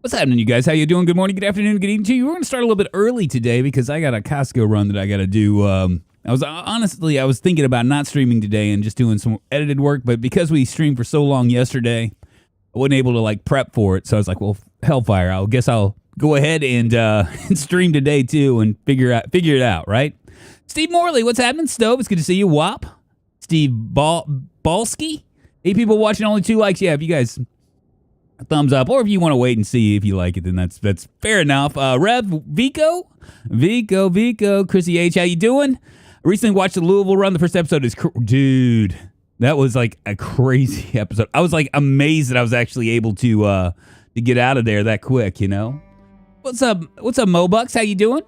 What's happening, you guys? How you doing? Good morning, good afternoon, good evening to you. We're going to start a little bit early today because I got a Costco run that I got to do. I was thinking about not streaming today and just doing some edited work, but because we streamed for so long yesterday, I wasn't able to like prep for it. So I was like, well, hellfire. I guess I'll go ahead and and stream today too and figure it out, right? Steve Morley, what's happening? Stove, it's good to see you. Wop, Steve Balski, 8 people watching, only 2 likes. Yeah, if you guys a thumbs up, or if you want to wait and see if you like it, then that's fair enough. Rev Vico, Chrissy H, how you doing? I recently watched the Louisville run. The first episode is dude. That was like a crazy episode. I was like amazed that I was actually able to get out of there that quick. You know, what's up, Mobucks? How you doing?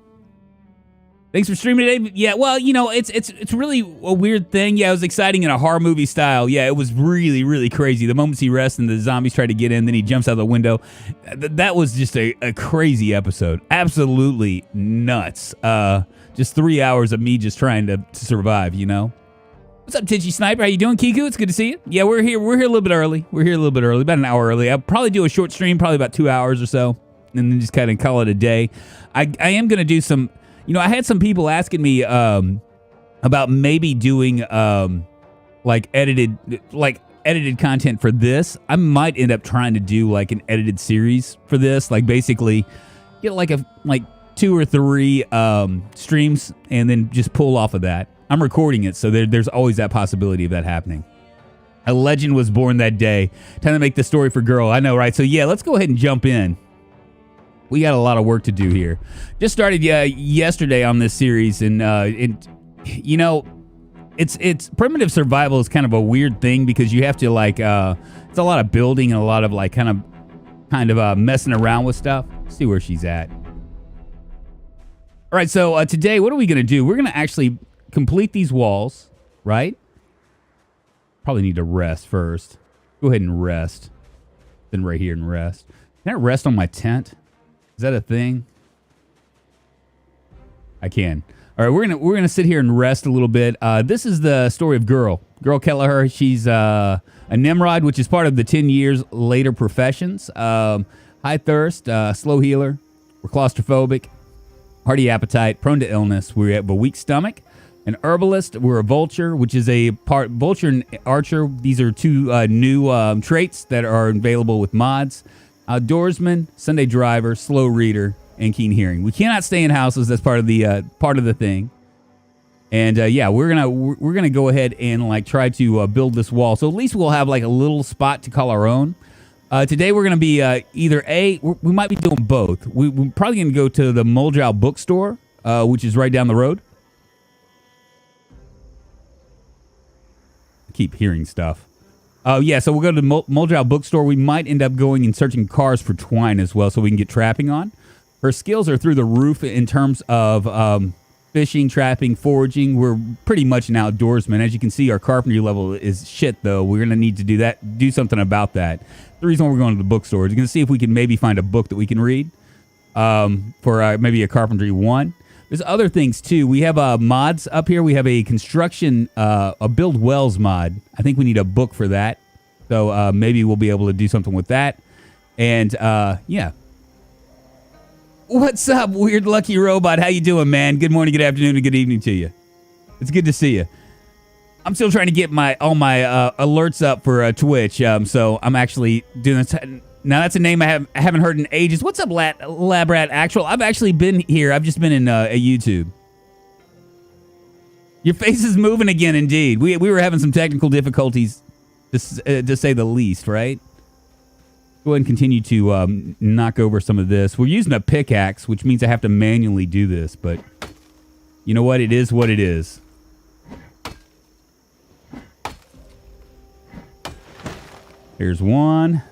Thanks for streaming today. Yeah, well, you know, it's really a weird thing. Yeah, it was exciting in a horror movie style. Yeah, it was really, really crazy. The moments he rests and the zombies try to get in, then he jumps out the window. That was just a crazy episode. Absolutely nuts. Just 3 hours of me just trying to survive, you know? What's up, Titchy Sniper? How you doing, Kiku? It's good to see you. Yeah, we're here a little bit early. About an hour early. I'll probably do a short stream, probably about 2 hours or so, and then just kind of call it a day. I am going to do some... You know, I had some people asking me about maybe doing like edited content for this. I might end up trying to do like an edited series for this, like basically get like 2 or 3 streams and then just pull off of that. I'm recording it, so there's always that possibility of that happening. A legend was born that day. Time to make the story for girl. I know, right? So yeah, let's go ahead and jump in. We got a lot of work to do here. Just started yesterday on this series, and you know, it's primitive survival is kind of a weird thing because you have to like it's a lot of building and a lot of like kind of messing around with stuff. Let's see where she's at. All right, so today, what are we gonna do? We're gonna actually complete these walls, right? Probably need to rest first. Go ahead and rest. Then right here and rest. Can I rest on my tent? Is that a thing? I can. All right, we're gonna sit here and rest a little bit. This is the story of Girl Kelleher. She's a Nimrod, which is part of the 10 years later professions. High thirst, slow healer. We're claustrophobic, hearty appetite, prone to illness. We have a weak stomach. An herbalist. We're a vulture, which is a part vulture and archer. These are 2 new traits that are available with mods. Outdoorsman, Sunday driver, slow reader, and keen hearing. We cannot stay in houses. That's part of the thing. And yeah, we're gonna go ahead and like try to build this wall. So at least we'll have like a little spot to call our own. Today we're gonna be we might be doing both. We're probably gonna go to the Moldrow bookstore, which is right down the road. I keep hearing stuff. Oh, yeah, so we'll go to the Moldrow bookstore. We might end up going and searching cars for twine as well so we can get trapping on. Her skills are through the roof in terms of fishing, trapping, foraging. We're pretty much an outdoorsman. As you can see, our carpentry level is shit, though. We're going to need to do something about that. The reason we're going to the bookstore is going to see if we can maybe find a book that we can read for maybe a carpentry 1. There's other things, too. We have mods up here. We have a construction, a build wells mod. I think we need a book for that. So maybe we'll be able to do something with that. And, yeah. What's up, Weird Lucky Robot? How you doing, man? Good morning, good afternoon, and good evening to you. It's good to see you. I'm still trying to get all my alerts up for Twitch. So I'm actually doing this. Now, that's a name I haven't heard in ages. What's up, Labrat Actual? I've actually been here. I've just been in YouTube. Your face is moving again, indeed. We were having some technical difficulties, to say the least, right? Go ahead and continue to knock over some of this. We're using a pickaxe, which means I have to manually do this, but you know what? It is what it is. Here's one.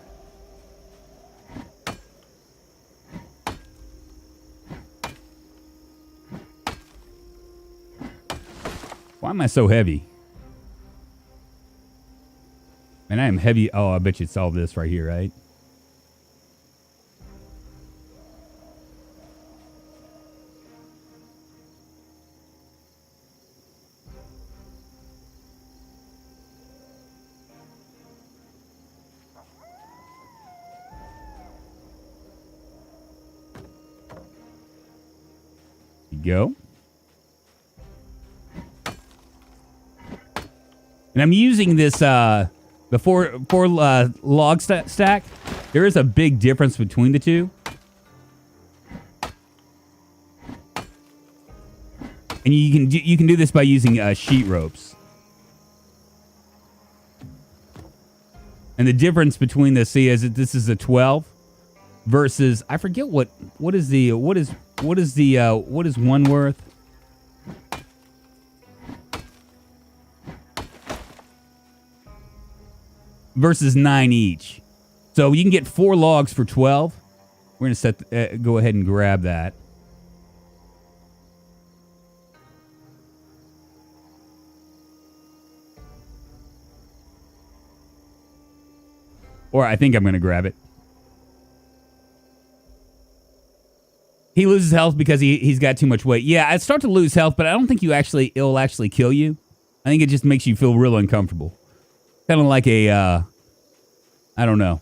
Why am I so heavy? Man, I am heavy. Oh, I bet you it's all this right here, right? go. And I'm using this, the four log stack. There is a big difference between the two. And you can do this by using sheet ropes. And the difference between this, see, is that this is a 12 versus, I forget what is one worth? Versus 9 each. So you can get 4 logs for 12. We're gonna go ahead and grab that. Or I think I'm going to grab it. He loses health because he's got too much weight. Yeah, I start to lose health, but I don't think it'll actually kill you. I think it just makes you feel real uncomfortable. Kind of like a, I don't know.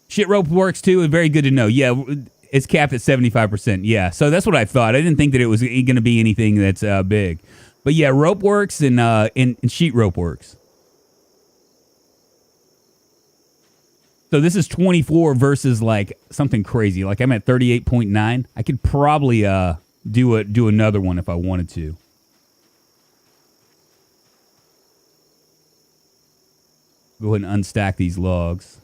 Shit rope works too. Very good to know. Yeah, it's capped at 75%. Yeah, so that's what I thought. I didn't think that it was going to be anything that's big. But yeah, rope works and sheet rope works. So this is 24 versus like something crazy. Like I'm at 38.9. I could probably do another one if I wanted to. Go ahead and unstack these logs.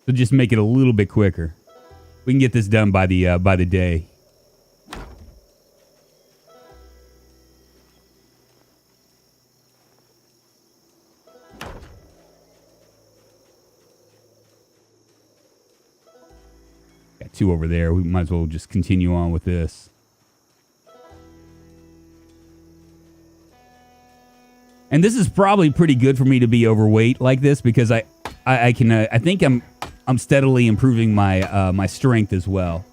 So just make it a little bit quicker. We can get this done by the day. Got 2 over there. We might as well just continue on with this. And this is probably pretty good for me to be overweight like this because I think I'm steadily improving my my strength as well.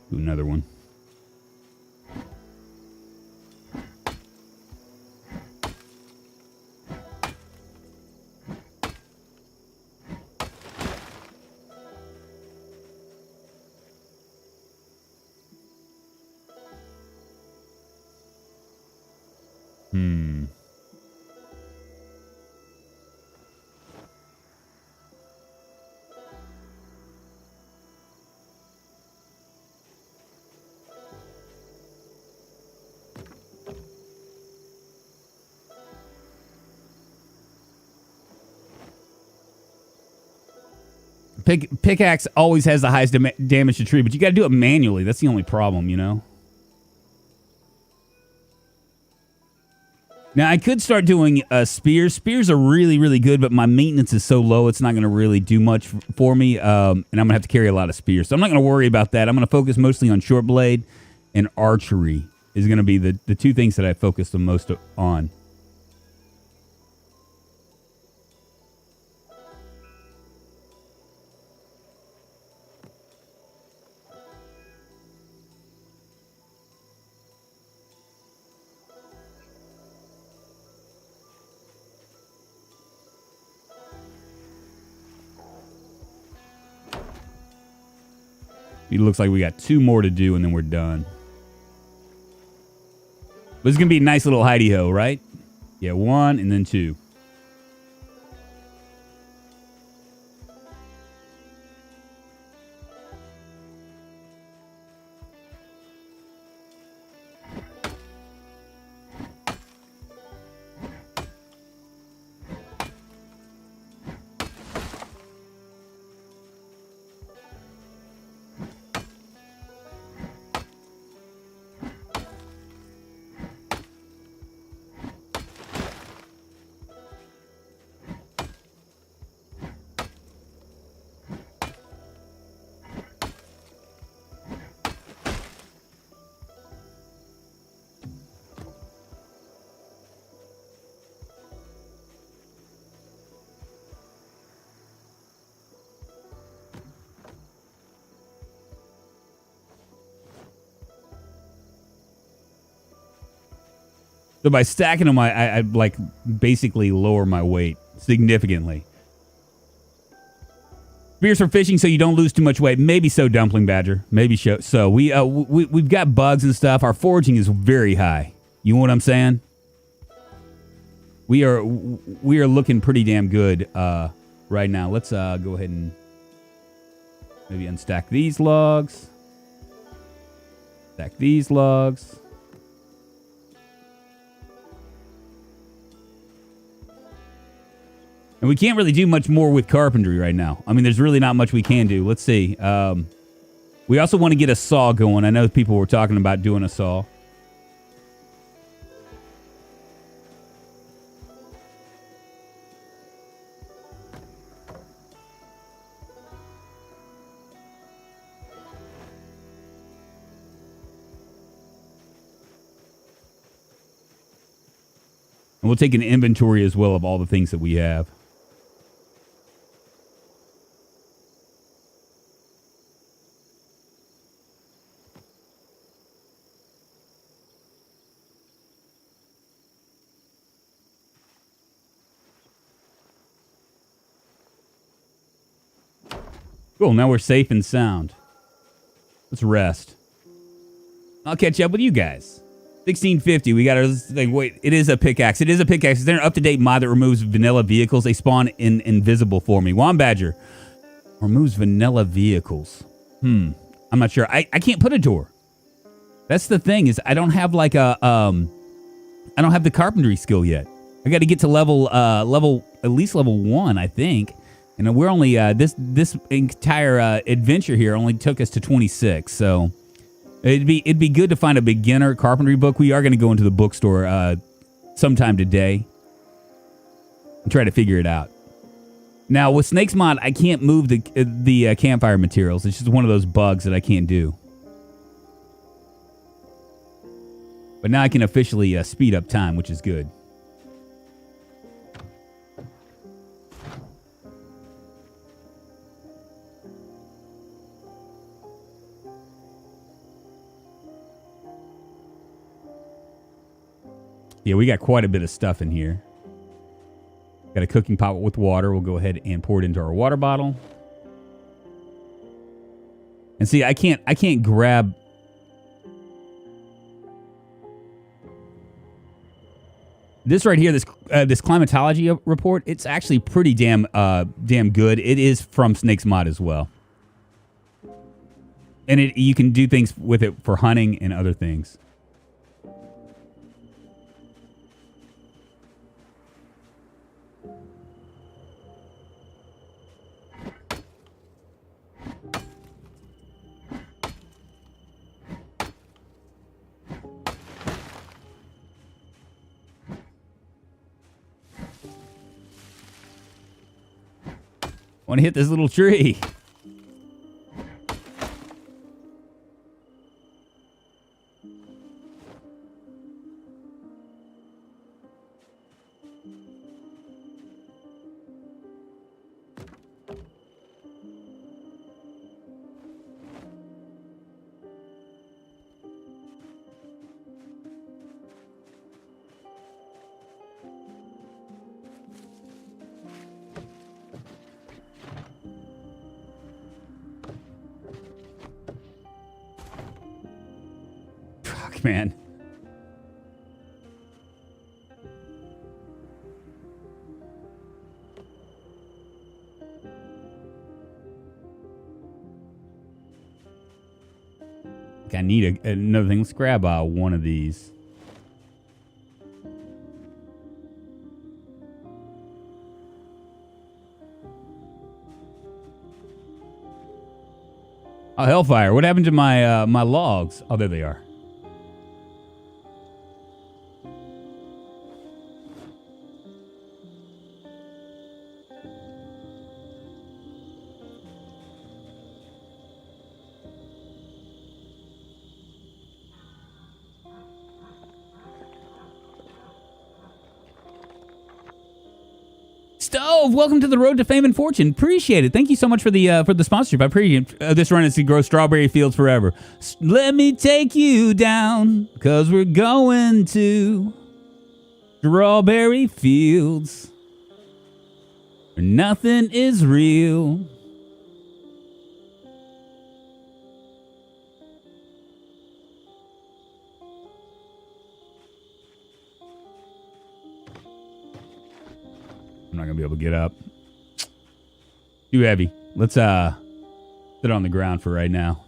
Do another one. Pickaxe always has the highest damage to tree, but you got to do it manually. That's the only problem, you know? Now, I could start doing spears. Spears are really, really good, but my maintenance is so low, it's not going to really do much for me, and I'm going to have to carry a lot of spears. So I'm not going to worry about that. I'm going to focus mostly on short blade, and archery is going to be the 2 things that I focus the most on. It looks like we got 2 more to do, and then we're done. But it's going to be a nice little hidey-ho, right? Yeah, 1 and then 2. So by stacking them, I like basically lower my weight significantly. Spears for fishing so you don't lose too much weight. Maybe so, Dumpling Badger. Maybe so. We've got bugs and stuff. Our foraging is very high. You know what I'm saying? We are looking pretty damn good right now. Let's go ahead and maybe unstack these logs. Stack these logs. And we can't really do much more with carpentry right now. I mean, there's really not much we can do. Let's see. We also want to get a saw going. I know people were talking about doing a saw. And we'll take an inventory as well of all the things that we have. Cool, now we're safe and sound. Let's rest. I'll catch up with you guys. 1650, we got our thing. Wait, it is a pickaxe. It is a pickaxe. Is there an up-to-date mod that removes vanilla vehicles? They spawn in invisible for me. Wombatbadger removes vanilla vehicles. I'm not sure. I can't put a door. That's the thing, is I don't have like a I don't have the carpentry skill yet. I got to get to level at least level 1, I think. And we're only this entire adventure here only took us to 26, so it'd be good to find a beginner carpentry book. We are going to go into the bookstore sometime today and try to figure it out. Now with Snake's mod, I can't move the campfire materials. It's just one of those bugs that I can't do. But now I can officially speed up time, which is good. Yeah, we got quite a bit of stuff in here. Got a cooking pot with water. We'll go ahead and pour it into our water bottle. And see, I can't grab. This right here, this climatology report, it's actually pretty damn good. It is from Snake's mod as well. And you can do things with it for hunting and other things. Want to hit this little tree. Man. I need another thing. Let's grab one of these. Oh, Hellfire. What happened to my my logs? Oh, there they are. Stove, welcome to the road to fame and fortune. Appreciate it. Thank you so much for the sponsorship. I appreciate this run is to grow strawberry fields forever. Let me take you down, 'cause we're going to. Strawberry fields where nothing is real. I'm not gonna be able to get up. Too heavy. Let's sit on the ground for right now.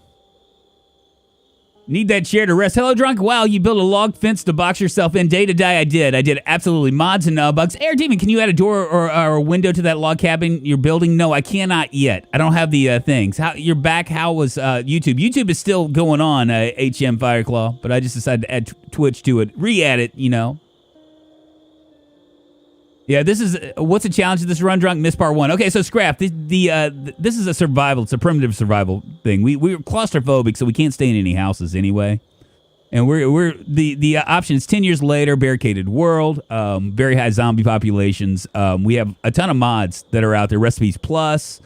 Need that chair to rest. Hello, Drunk. Wow, you built a log fence to box yourself in. Day to day, I did. I did absolutely. Mods and bugs. Air Demon, can you add a door or a window to that log cabin you're building? No, I cannot yet. I don't have the things. How you're back? How was YouTube? YouTube is still going on, HM Fireclaw, but I just decided to add Twitch to it. Re-add it, you know. Yeah, this is what's the challenge of this run, Drunk? Miss part 1. Okay, so Scrap, this is a survival. It's a primitive survival thing. We're claustrophobic, so we can't stay in any houses anyway. And we're the option is 10 years later, Barricaded World, very high zombie populations. We have a ton of mods that are out there. Recipes Plus,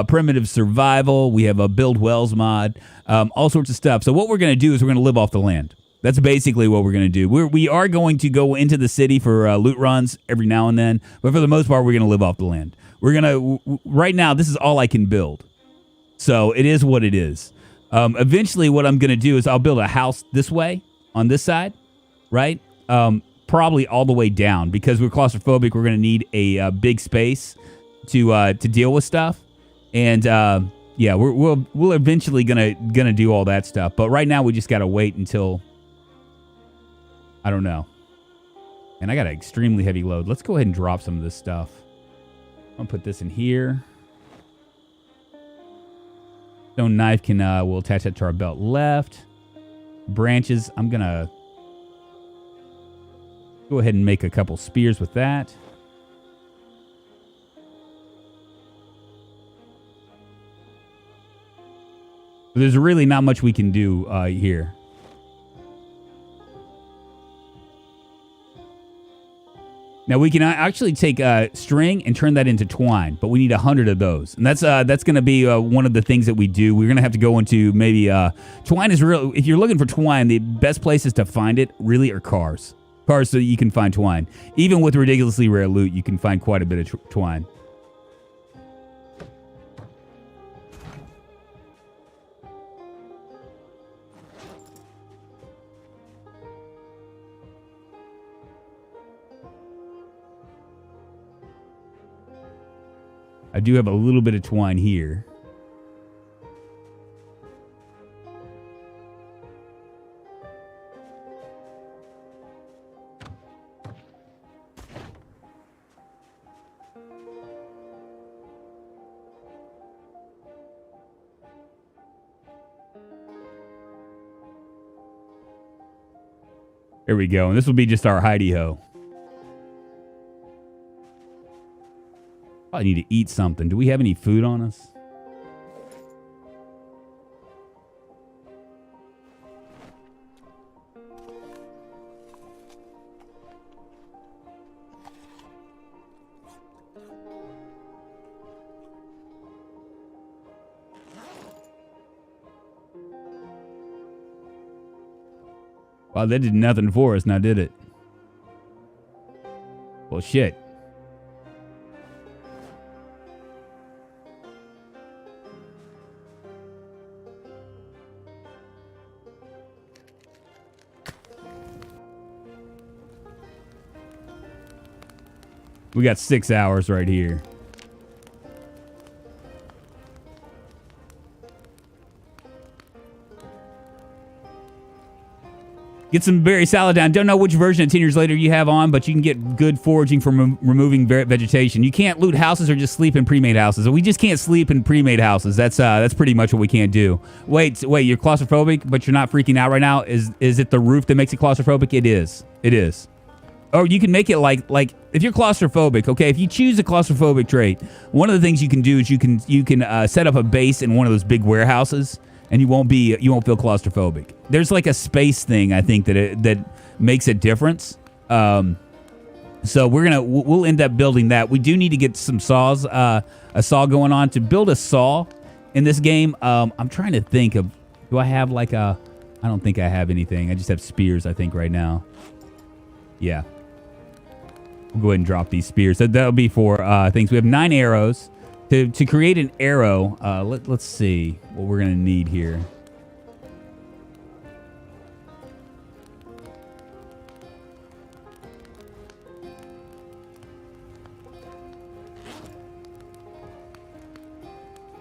primitive survival. We have a build wells mod, all sorts of stuff. So what we're gonna do is we're gonna live off the land. That's basically what we're going to do. We are going to go into the city for loot runs every now and then, but for the most part, we're going to live off the land. We're going to, right now, this is all I can build. So it is what it is. Eventually, what I'm going to do is I'll build a house this way, on this side, right? Probably all the way down, because we're claustrophobic. We're going to need a big space to deal with stuff. And yeah, we'll eventually gonna do all that stuff. But right now, we just got to wait until... I don't know. And I got an extremely heavy load. Let's go ahead and drop some of this stuff. I'm going to put this in here. Stone knife can, we'll attach that to our belt left. Branches, I'm going to go ahead and make a couple spears with that. There's really not much we can do here. Now, we can actually take string and turn that into twine, but we need 100 of those. And that's going to be one of the things that we do. We're going to have to go into maybe... twine is real... If you're looking for twine, the best places to find it really are cars. Cars so you can find twine. Even with ridiculously rare loot, you can find quite a bit of twine. I do have a little bit of twine here. There we go. And this will be just our hidey-ho. I need to eat something. Do we have any food on us? Wow, that did nothing for us now, did it? Well, shit. We got 6 hours right here. Get some berry salad down. Don't know which version of 10 years later you have on, but you can get good foraging from removing vegetation. You can't loot houses or just sleep in pre-made houses. We just can't sleep in pre-made houses. That's pretty much what we can't do. Wait, you're claustrophobic, but you're not freaking out right now? Is it the roof that makes it claustrophobic? It is. It is. Or you can make it like if you're claustrophobic, okay, if you choose a claustrophobic trait, one of the things you can do is you can set up a base in one of those big warehouses, and you won't feel claustrophobic. There's like a space thing, I think, that makes a difference. So we'll end up building that. We do need to get some saws, a saw going on. To build a saw in this game, I'm trying to think of, do I have like I don't think I have anything. I just have spears, I think, right now. Yeah. We'll go ahead and drop these spears. That'll be for things. We have 9 arrows. To create an arrow, let's see what we're going to need here.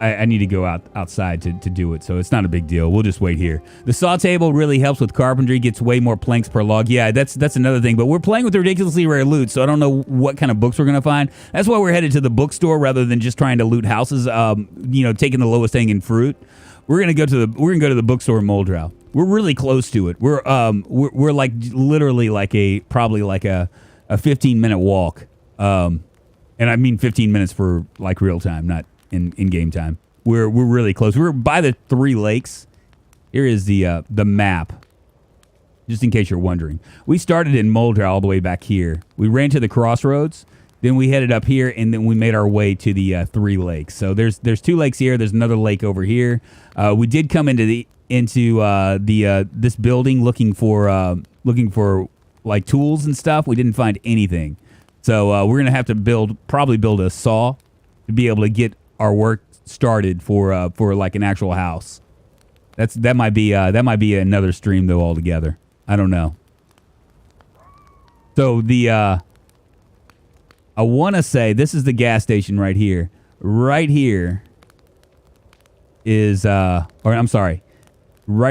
I need to go outside to do it, so it's not a big deal. We'll just wait here. The saw table really helps with carpentry, gets way more planks per log. Yeah, that's another thing, but we're playing with ridiculously rare loot, so I don't know what kind of books we're going to find. That's why we're headed to the bookstore rather than just trying to loot houses, taking the lowest hanging fruit. We're going to go to the bookstore in Moldrow. We're really close to it. We're like literally probably like a 15-minute walk. And I mean 15 minutes for like real time, not in game time. We're really close. We're by the 3 lakes. Here is the map, just in case you're wondering. We started in Moldra all the way back here. We ran to the crossroads, then we headed up here, and then we made our way to the 3 lakes. So there's 2 lakes here. There's another lake over here. We did come into this building looking for like tools and stuff. We didn't find anything. So we're gonna have to probably build a saw to be able to get our work started for like an actual house. That might be another stream though altogether. I don't know. So I want to say this is the gas station right here. Right here is right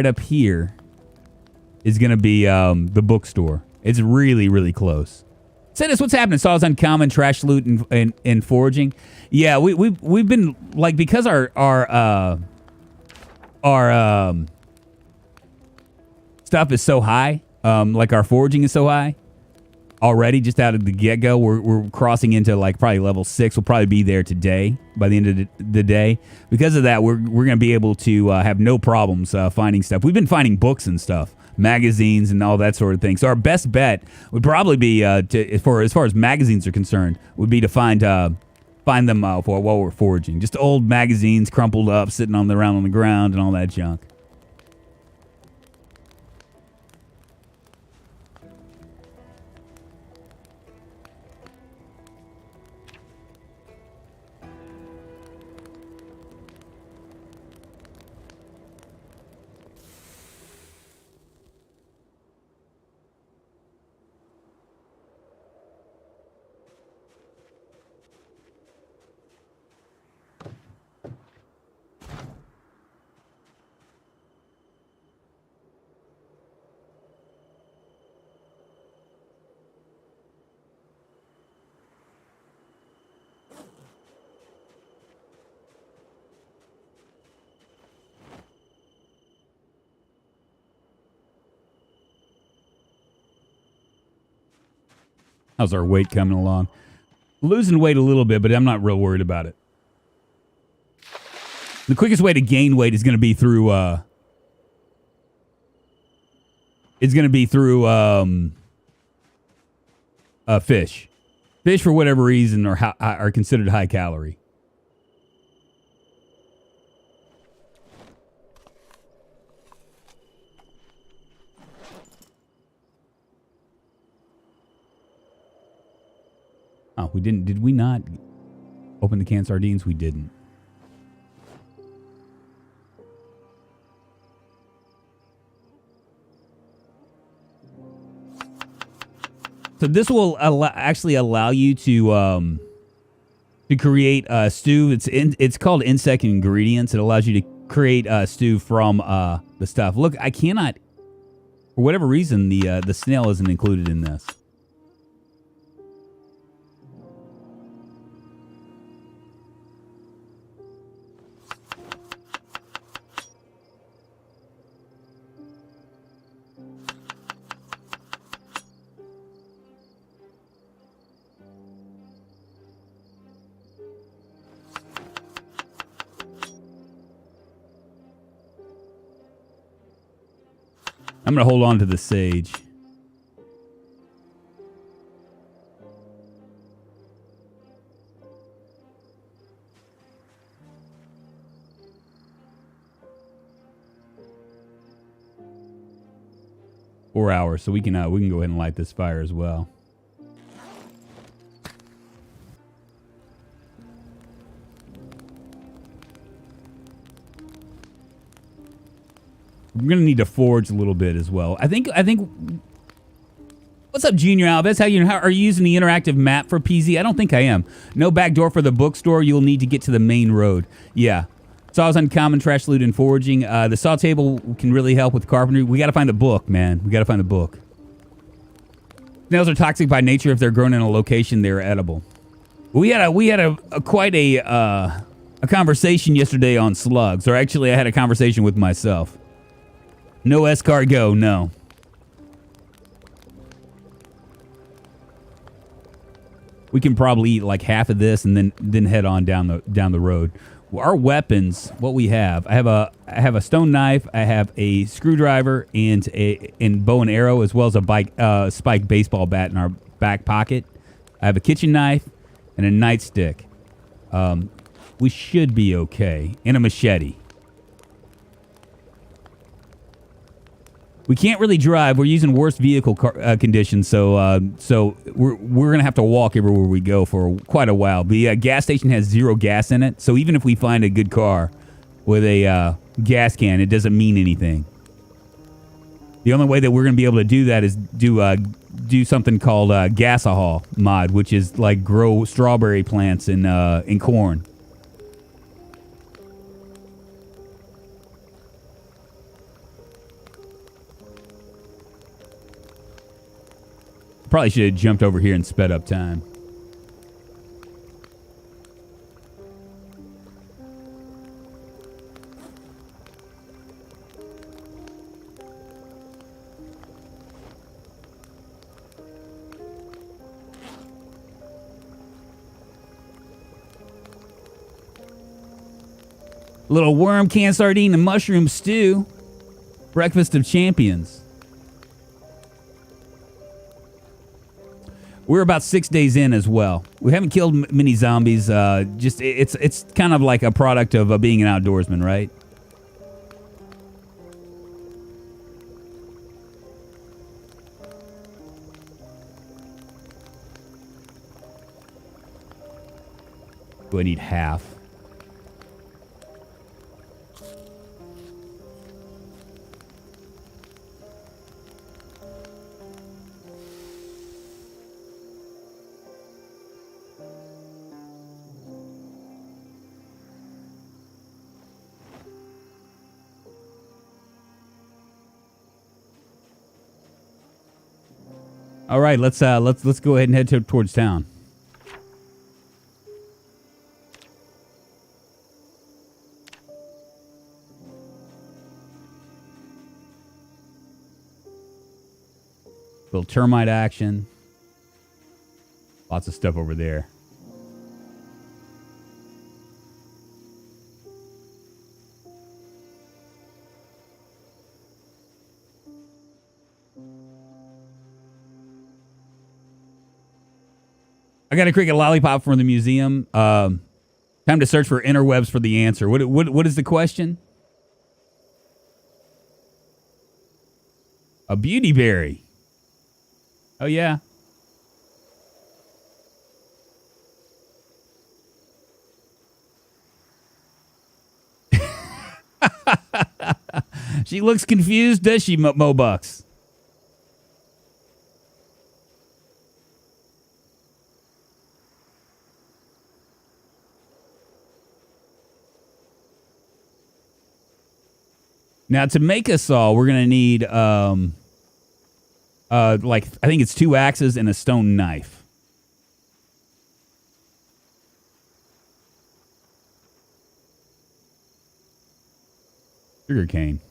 up here is gonna be the bookstore. It's really, really close. Send us what's happening. Saws uncommon, trash loot, and foraging. Yeah, we've been like, because our stuff is so high, like our foraging is so high already, just out of the get-go. We're crossing into like probably level 6. We'll probably be there today by the end of the day. Because of that, we're gonna be able to have no problems finding stuff. We've been finding books and stuff, magazines and all that sort of thing. So our best bet would probably be as far as magazines are concerned, would be to find them while we're foraging. Just old magazines crumpled up, sitting around on the ground and all that junk. How's our weight coming along? Losing weight a little bit, but I'm not real worried about it. The quickest way to gain weight is going to be through fish. Fish, for whatever reason, are considered high calorie. Oh, we didn't. Did we not open the canned sardines? We didn't. So this will actually allow you to create a stew. It's called insect ingredients. It allows you to create a stew from the stuff. Look, I cannot, for whatever reason, the snail isn't included in this. I'm going to hold on to the sage. Four hours, so we can go ahead and light this fire as well. We're gonna need to forge a little bit as well. I think. What's up, Junior Alves? How are you using the interactive map for PZ? I don't think I am. No back door for the bookstore. You'll need to get to the main road. Yeah. Saws uncommon, trash loot, and foraging. The saw table can really help with carpentry. We got to find the book, man. We got to find the book. Snails are toxic by nature. If they're grown in a location, they're edible. We had quite a conversation yesterday on slugs, or actually, I had a conversation with myself. No escargot, no. We can probably eat like half of this and then head on down the road. Our weapons, what we have, I have a stone knife, I have a screwdriver and bow and arrow, as well as a spiked baseball bat in our back pocket. I have a kitchen knife and a nightstick. We should be okay, and a machete. We can't really drive. We're using worst vehicle conditions, so we're gonna have to walk everywhere we go for quite a while. The gas station has 0 gas in it, so even if we find a good car with a gas can, it doesn't mean anything. The only way that we're gonna be able to do that is do something called Gasohol mod, which is like grow strawberry plants in corn. Probably should have jumped over here and sped up time. Little worm, canned sardine, and mushroom stew. Breakfast of champions. We're about 6 days in as well. We haven't killed many zombies. Just it's kind of like a product of being an outdoorsman, right? Do I need half? All right, let's go ahead and head towards town. Little termite action. Lots of stuff over there. I got a cricket lollipop from the museum. Time to search for interwebs for the answer. What is the question? A beauty berry. Oh, yeah. She looks confused, does she, Mobucks? Now, to make a saw, we're going to need, I think it's 2 axes and a stone knife. Sugar cane.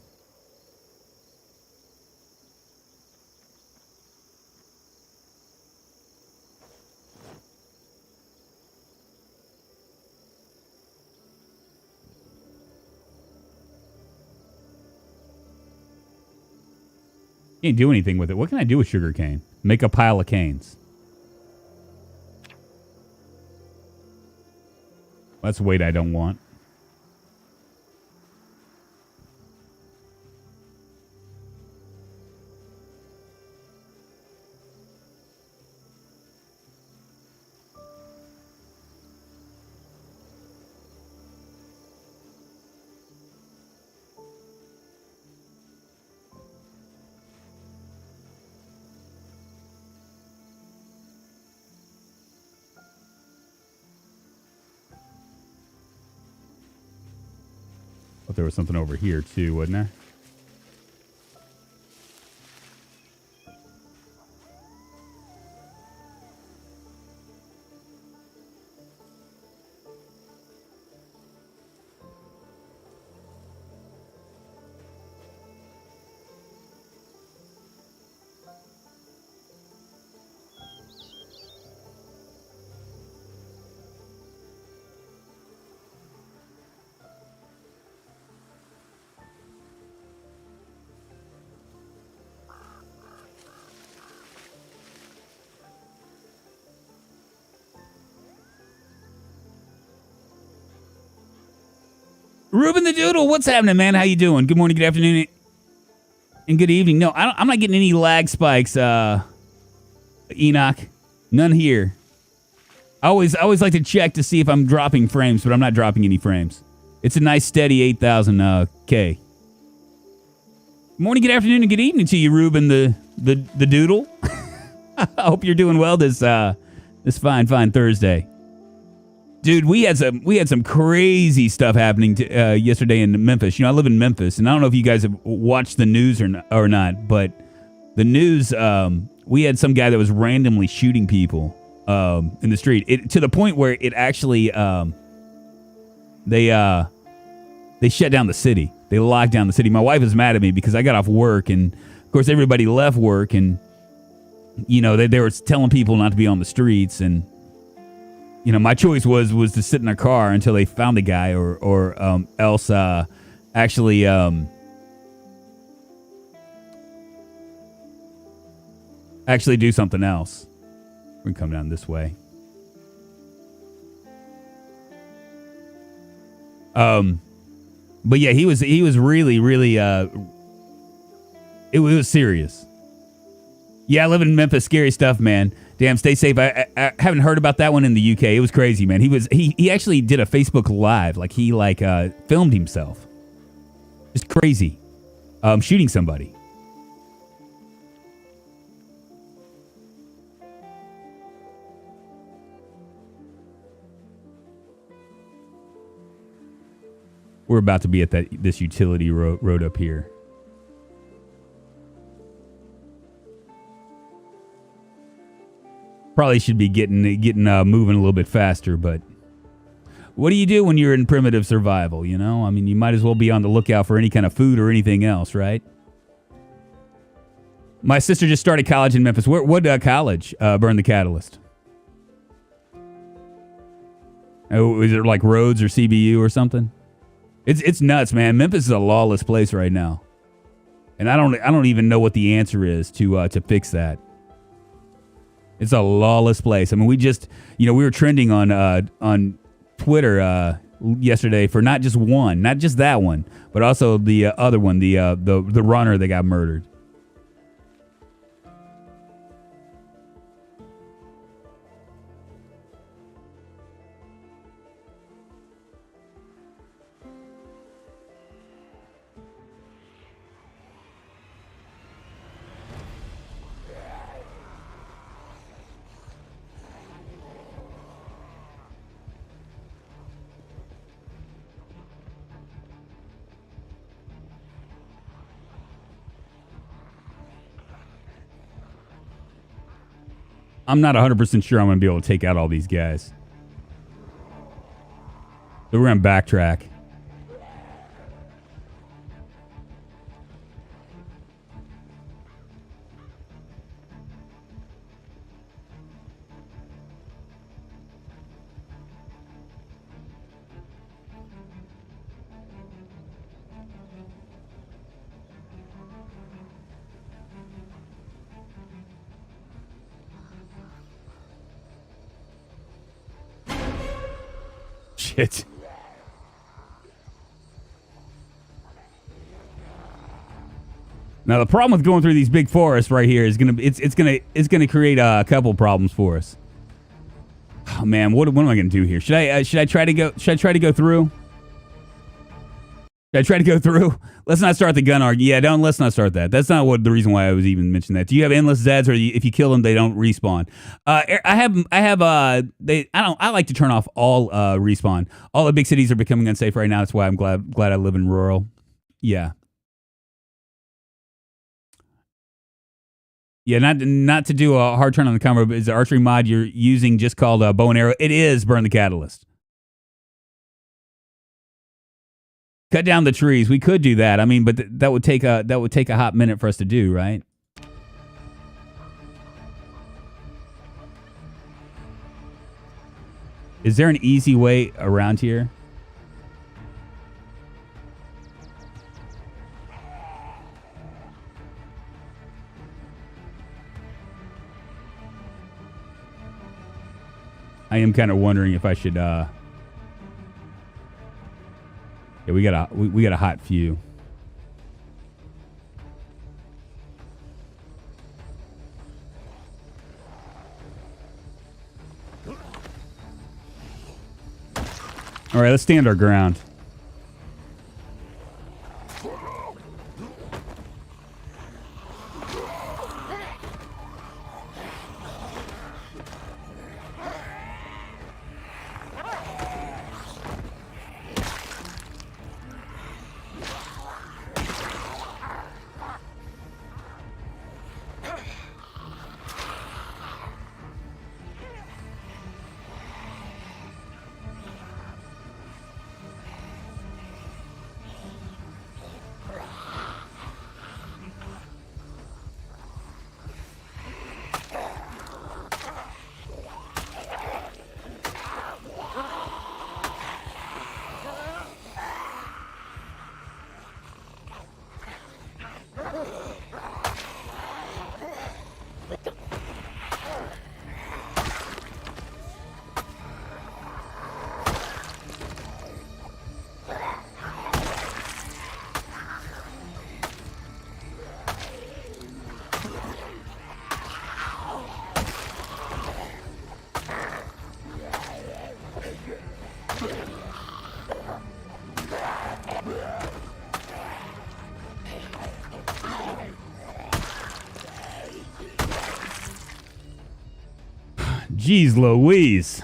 Can't do anything with it. What can I do with sugar cane? Make a pile of canes. That's weight I don't want. But there was something over here too, wasn't there? Ruben the Doodle, what's happening, man? How you doing? Good morning, good afternoon, and good evening. No, I'm not getting any lag spikes, Enoch. None here. I always like to check to see if I'm dropping frames, but I'm not dropping any frames. It's a nice steady 8,000 K. Morning, good afternoon, and good evening to you, Ruben the Doodle. I hope you're doing well this fine Thursday. Dude, we had some crazy stuff happening yesterday in Memphis. You know, I live in Memphis, and I don't know if you guys have watched the news or not, but the news, we had some guy that was randomly shooting people in the street, to the point where it actually they shut down the city. They locked down the city. My wife is mad at me because I got off work, and of course everybody left work, and you know they were telling people not to be on the streets, and you know, my choice was to sit in a car until they found the guy, or else actually do something else. We're gonna come down this way. But yeah, he was really it was serious. Yeah, I live in Memphis. Scary stuff, man. Damn, stay safe. I haven't heard about that one in the UK. It was crazy, man. He actually did a Facebook Live, like he filmed himself. Just crazy. Shooting somebody. We're about to be at this utility road up here. Probably should be getting moving a little bit faster, but what do you do when you're in primitive survival, you know? I mean, you might as well be on the lookout for any kind of food or anything else, right? My sister just started college in Memphis. What college burned the catalyst? Oh, is it like Rhodes or CBU or something? It's nuts, man. Memphis is a lawless place right now, and I don't even know what the answer is to fix that. It's a lawless place. I mean, we were trending on Twitter yesterday for not just that one, but also the other one, the runner that got murdered. I'm not 100% sure I'm going to be able to take out all these guys. So we're going to backtrack. Shit. Now the problem with going through these big forests right here is it's gonna create a couple problems for us. Oh man, what am I gonna do here? Should I try to go through? I try to go through. Let's not start the gun argument. Yeah, let's not start that. That's not the reason why I was even mentioning that. Do you have endless Zeds, or if you kill them, they don't respawn? I like to turn off all respawn. All the big cities are becoming unsafe right now. That's why I'm glad I live in rural. Yeah. Yeah, not to do a hard turn on the camera, but is the archery mod you're using just called bow and arrow? It is Burn the Catalyst. Cut down the trees. We could do that. I mean, but that would take a hot minute for us to do, right? Is there an easy way around here? I am kind of wondering if I should. Yeah, we got a hot few. All right, let's stand our ground. Jeez Louise.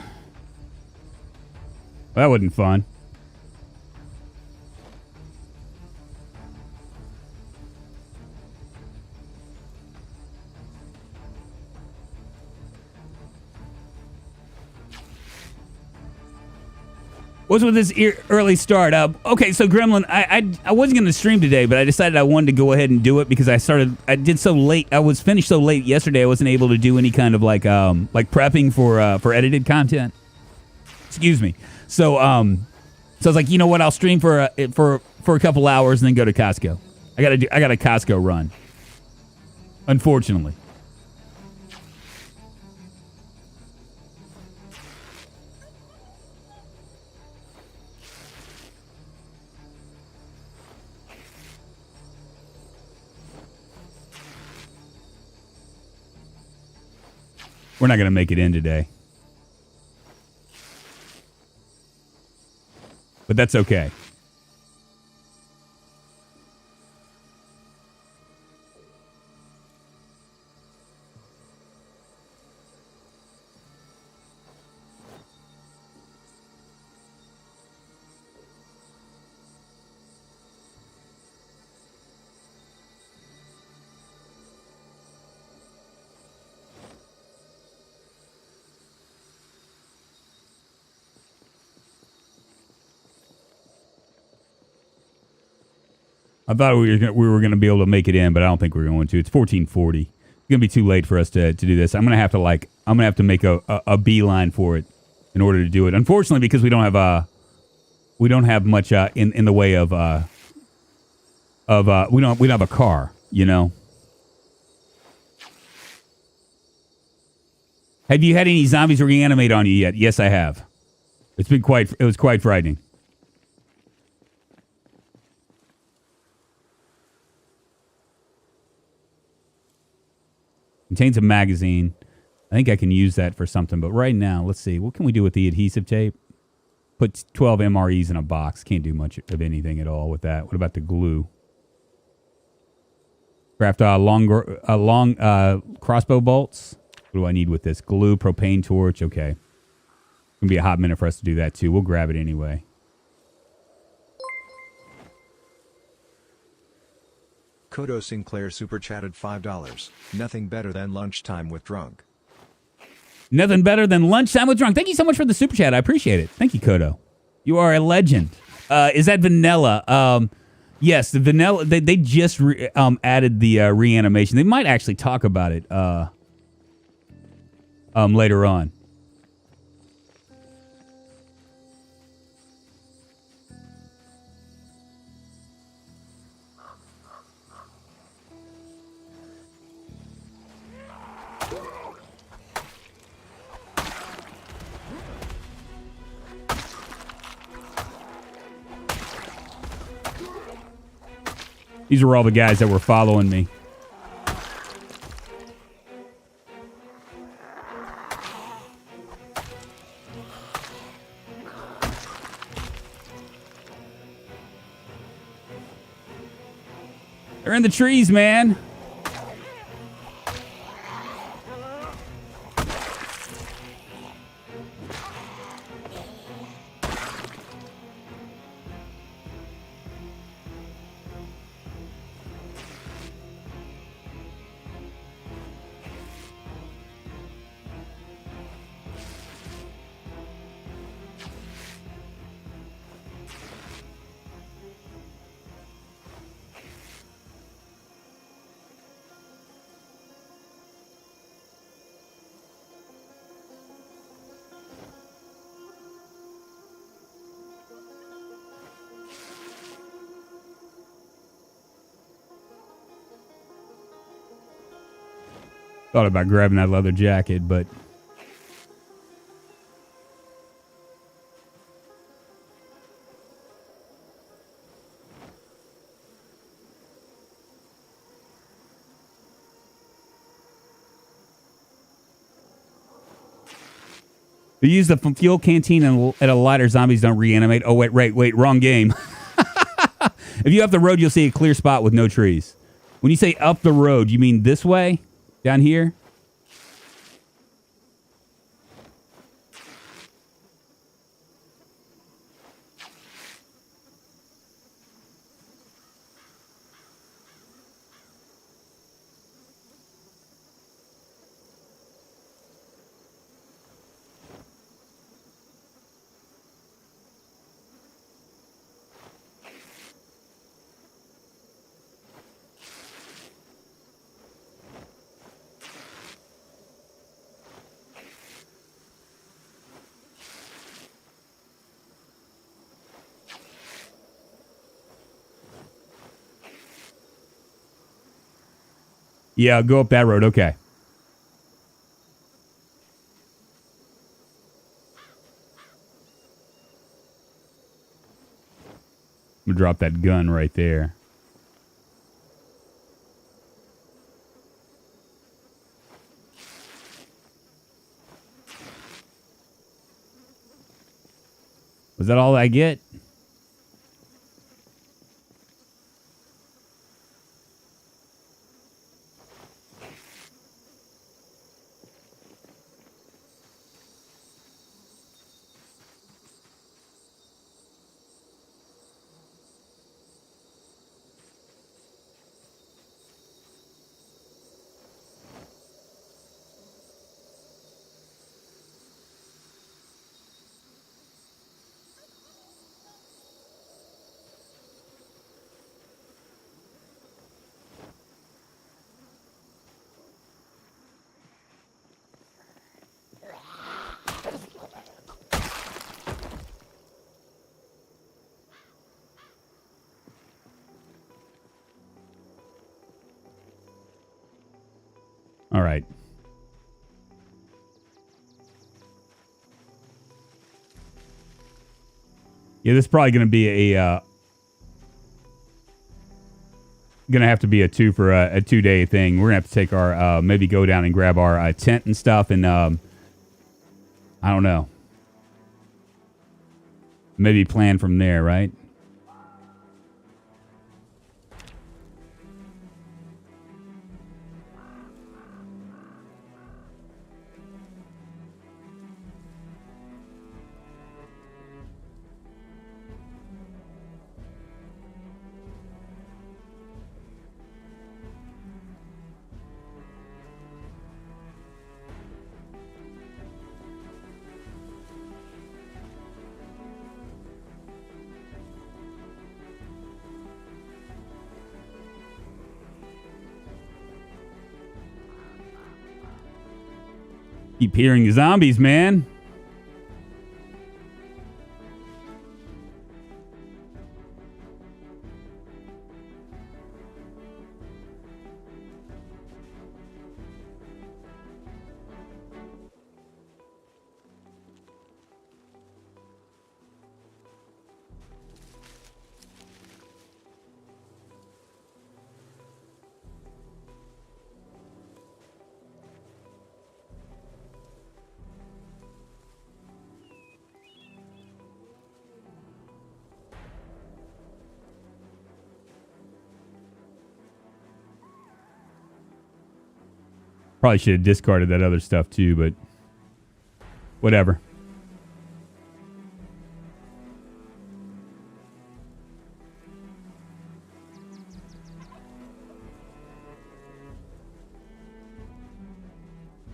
That wasn't fun. What's with this early start? Okay, so Gremlin, I wasn't going to stream today, but I decided I wanted to go ahead and do it because I did so late. I was finished so late yesterday. I wasn't able to do any kind of like prepping for edited content. Excuse me. So I was like, you know what? I'll stream for a couple hours and then go to Costco. I got a Costco run. Unfortunately. We're not going to make it in today. But that's okay. I thought we were going to be able to make it in, but I don't think we're going to. It's 1440. It's going to be too late for us to do this. I'm going to have to make a beeline for it in order to do it. Unfortunately, because we don't have much in the way of we don't have a car, you know. Have you had any zombies reanimate on you yet? Yes, I have. It was quite frightening. Contains a magazine. I think I can use that for something, but right now, let's see. What can we do with the adhesive tape? Put 12 MREs in a box. Can't do much of anything at all with that. What about the glue? Craft long crossbow bolts. What do I need with this? Glue, propane torch. Okay. It's going to be a hot minute for us to do that, too. We'll grab it anyway. Kodo Sinclair super chatted $5. Nothing better than lunchtime with drunk. Nothing better than lunchtime with drunk. Thank you so much for the super chat. I appreciate it. Thank you, Kodo. You are a legend. Is that vanilla? Yes, the vanilla. They just added the reanimation. They might actually talk about it later on. These were all the guys that were following me. They're in the trees, man. Thought about grabbing that leather jacket, but they use the fuel canteen at a lighter. Zombies don't reanimate. Oh, wait, wrong game. If you up the road, you'll see a clear spot with no trees. When you say up the road, you mean this way? Down here? Yeah, go up that road. Okay. I'm going to drop that gun right there. Was that all I get? All right. Yeah, this is probably going to be a gonna have to be a 2-day thing. We're gonna have to take our maybe go down and grab our tent and stuff, and I don't know. Maybe plan from there, right? Keep hearing zombies, man. Probably should have discarded that other stuff too, but whatever.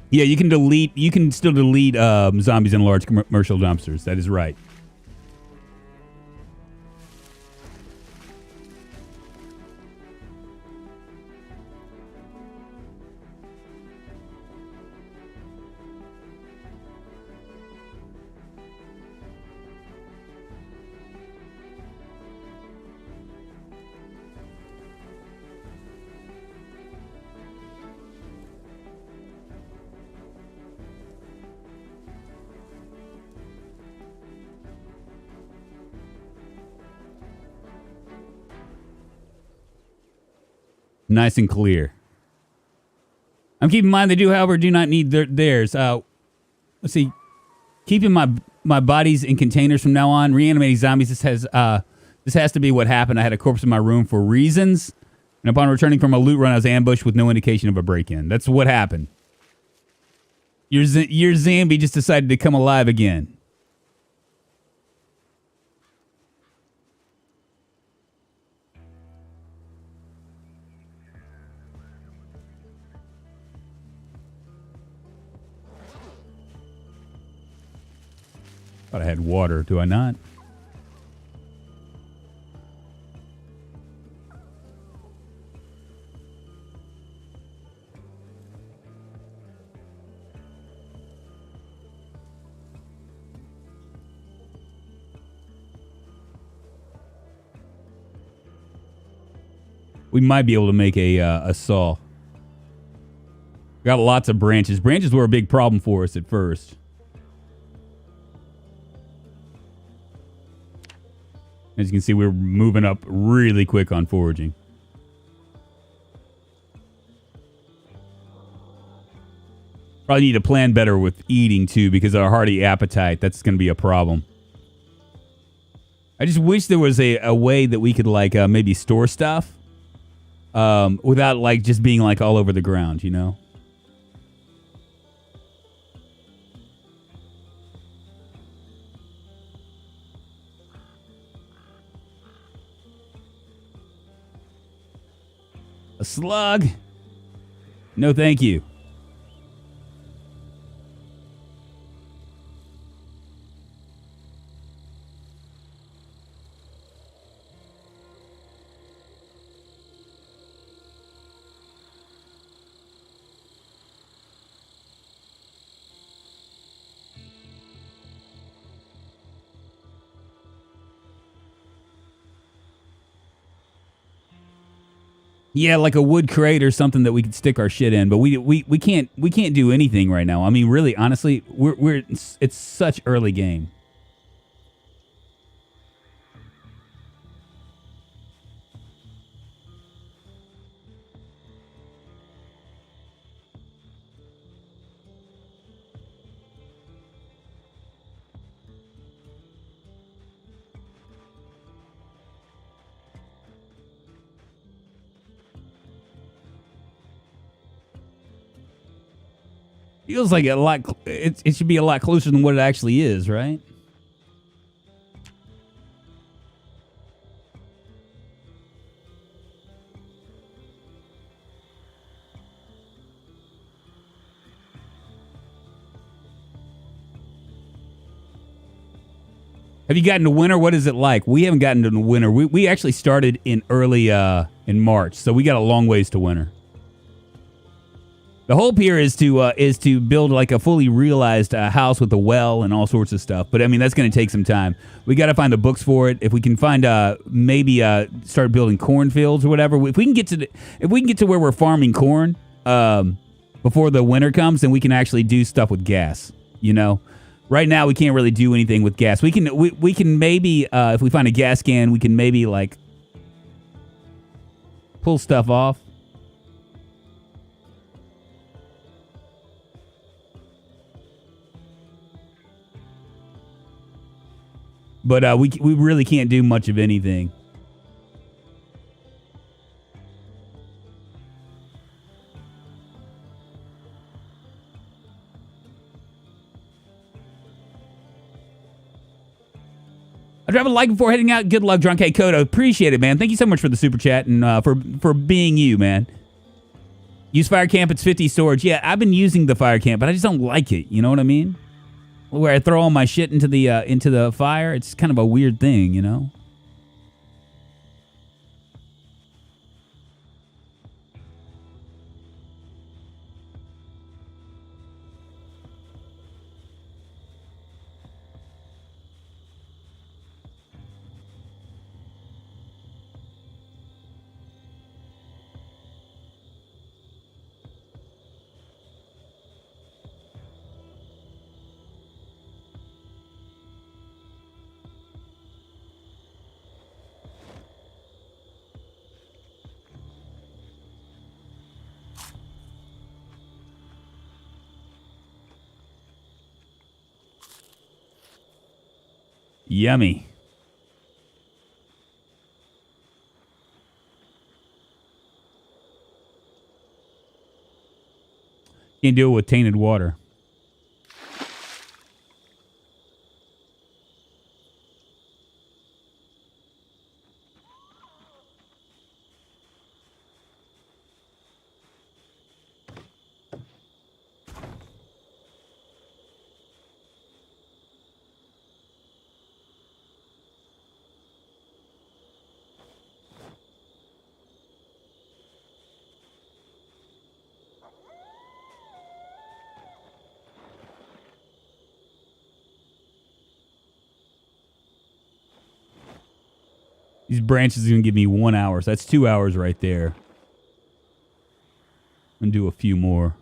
Yeah, you can delete. You can still delete zombies in large commercial dumpsters. That is right. Nice and clear. I'm keeping in mind they do, however, do not need theirs. Let's see. Keeping my bodies in containers from now on. Reanimating zombies. This has to be what happened. I had a corpse in my room for reasons, and upon returning from a loot run, I was ambushed with no indication of a break-in. That's what happened. Your zombie just decided to come alive again. Thought I had water. Do I not? We might be able to make a saw. Got lots of branches. Branches were a big problem for us at first. As you can see, we're moving up really quick on foraging. Probably need to plan better with eating, too, because of our hearty appetite. That's going to be a problem. I just wish there was a way that we could, like, maybe store stuff without, like, just being, like, all over the ground, you know? A slug? No, thank you. Yeah, like a wood crate or something that we could stick our shit in, but we can't do anything right now. I mean, really, honestly, it's such early game. Feels like a lot. It should be a lot closer than what it actually is, right? Have you gotten to winter? What is it like? We haven't gotten to winter. We actually started in early in March, so we got a long ways to winter. The hope here is to build like a fully realized house with a well and all sorts of stuff. But I mean, that's going to take some time. We got to find the books for it. If we can find maybe start building cornfields or whatever. If we can get to where we're farming corn before the winter comes, then we can actually do stuff with gas. You know. Right now, we can't really do anything with gas. We can maybe, if we find a gas can, we can maybe, like, pull stuff off. But we really can't do much of anything. I drop a like before heading out. Good luck, Drunk. Hey, Kodo. Appreciate it, man. Thank you so much for the super chat and for being you, man. Use fire camp. It's 50 storage. Yeah, I've been using the fire camp, but I just don't like it. You know what I mean? Where I throw all my shit into the fire. It's kind of a weird thing, you know? Yummy. Can't do it with tainted water. These branches are going to give me 1 hour, so that's 2 hours right there. I'm going to do a few more.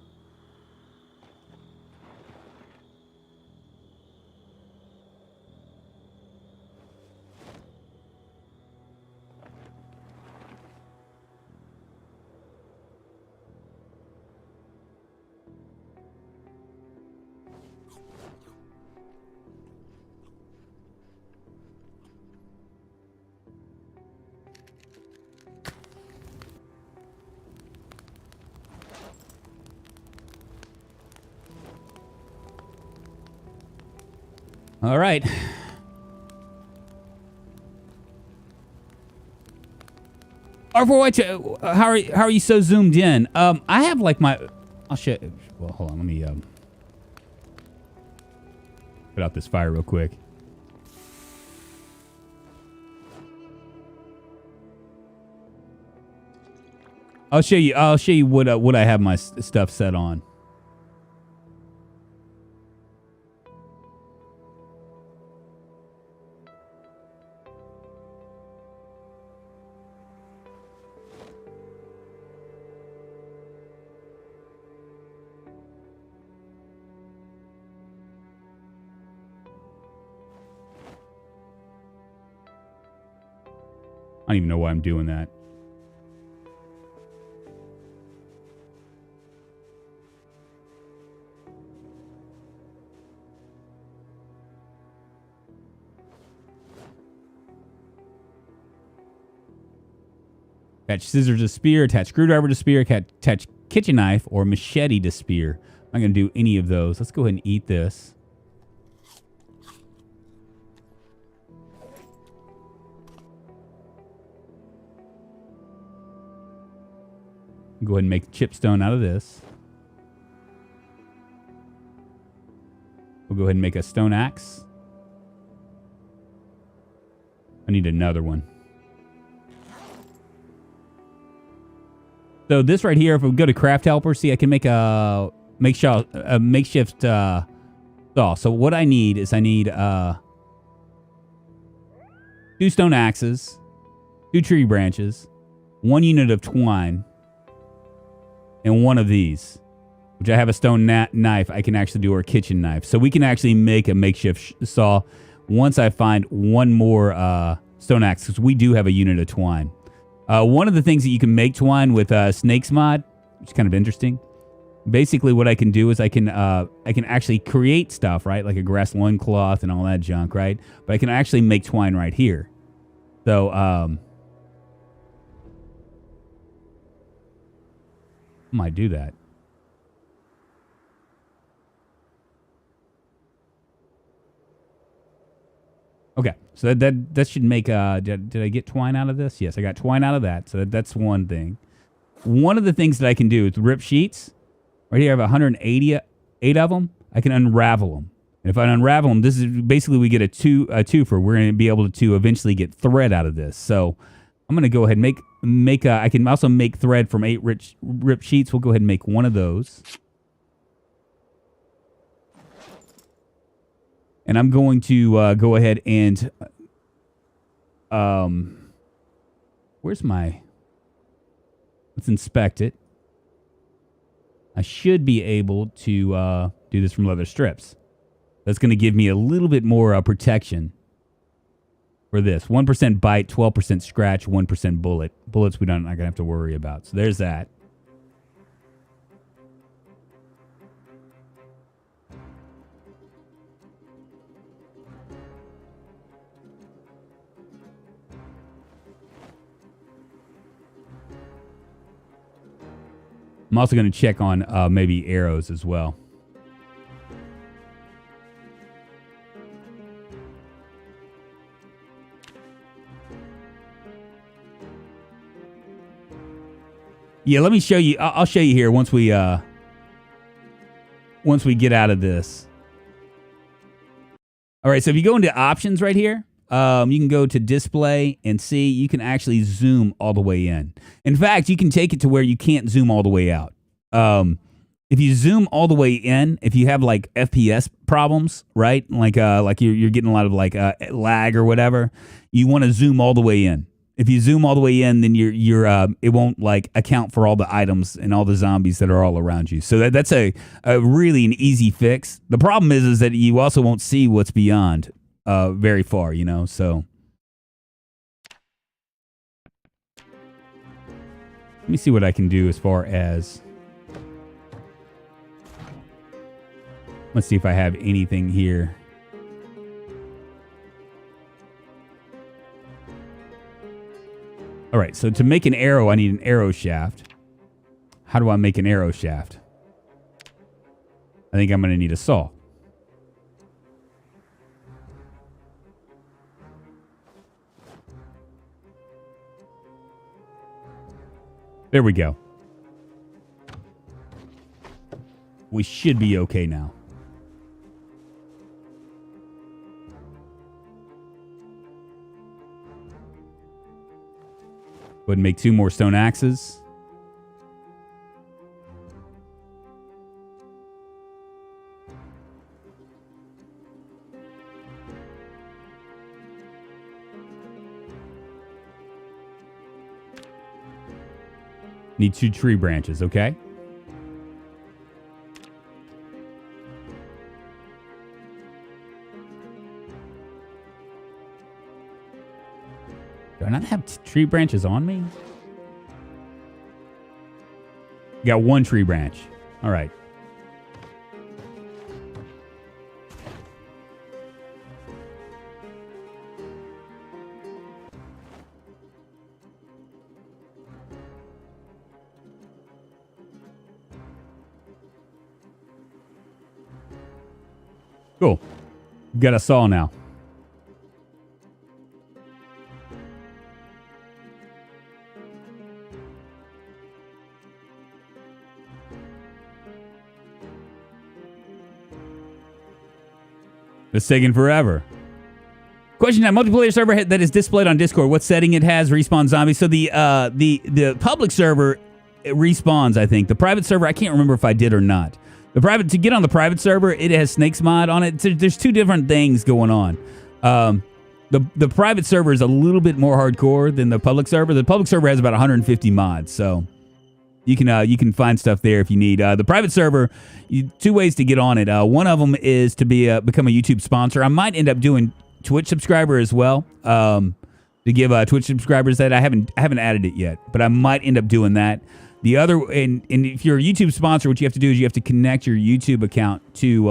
All right. R4H, how are you so zoomed in? I have like my. I'll show. Well, hold on. Let me put out this fire real quick. I'll show you what I have my stuff set on. I don't even know why I'm doing that. Attach scissors to spear, attach screwdriver to spear, attach kitchen knife or machete to spear. I'm going to do any of those. Let's go ahead and eat this. Go ahead and make chipstone out of this. We'll go ahead and make a stone axe. I need another one. So this right here, if we go to Crafthelper, see, I can make a makeshift saw. So what I need is 2 stone axes, 2 tree branches, 1 unit of twine, and 1 of these, which I have a stone knife I can actually do, or a kitchen knife. So we can actually make a makeshift saw once I find 1 more stone axe, because we do have a unit of twine. One of the things that you can make twine with Snakes mod, which is kind of interesting. Basically, what I can do is I can actually create stuff, right? Like a grass loincloth and all that junk, right? But I can actually make twine right here. So, I might do that. Okay, so that should make, did I get twine out of this? Yes, I got twine out of that, so that's one thing. One of the things that I can do is rip sheets. Right here I have 188 of them. I can unravel them. And if I unravel them, this is basically we get a twofer. We're going to be able to eventually get thread out of this. So I'm going to go ahead and I can also make thread from 8 rip sheets. We'll go ahead and make 1 of those. And I'm going to go ahead and, where's my, let's inspect it. I should be able to do this from leather strips. That's going to give me a little bit more protection for this. 1% bite, 12% scratch, 1% bullet. Bullets we're not going to have to worry about. So there's that. I'm also going to check on maybe arrows as well. Yeah, let me show you. I'll show you here once we get out of this. All right, so if you go into options right here, you can go to display and see you can actually zoom all the way in. In fact, you can take it to where you can't zoom all the way out. If you zoom all the way in, if you have like FPS problems, right? Like you're getting a lot of like lag or whatever, you want to zoom all the way in. If you zoom all the way in, then it won't like account for all the items and all the zombies that are all around you. So that's a really an easy fix. The problem is that you also won't see what's beyond very far, you know. So let me see what I can do as far as. Let's see if I have anything here. All right, so to make an arrow, I need an arrow shaft. How do I make an arrow shaft? I think I'm going to need a saw. There we go. We should be okay now. Go ahead and make 2 more stone axes. Need 2 tree branches, okay? Do I not have tree branches on me? Got 1 tree branch. All right. Cool. We've got a saw now. It's taking forever. Question now: multiplayer server that is displayed on Discord. What setting it has? Respawn zombies. So the public server it respawns. I think the private server. I can't remember if I did or not. The private to get on the private server, it has Snakes mod on it. So there's two different things going on. The private server is a little bit more hardcore than the public server. The public server has about 150 mods, so you can find stuff there if you need. The private server, two ways to get on it. One of them is to become a YouTube sponsor. I might end up doing Twitch subscriber as well. To give Twitch subscribers that I haven't added it yet, but I might end up doing that. The other, and if you're a YouTube sponsor, what you have to do is you have to connect your YouTube account to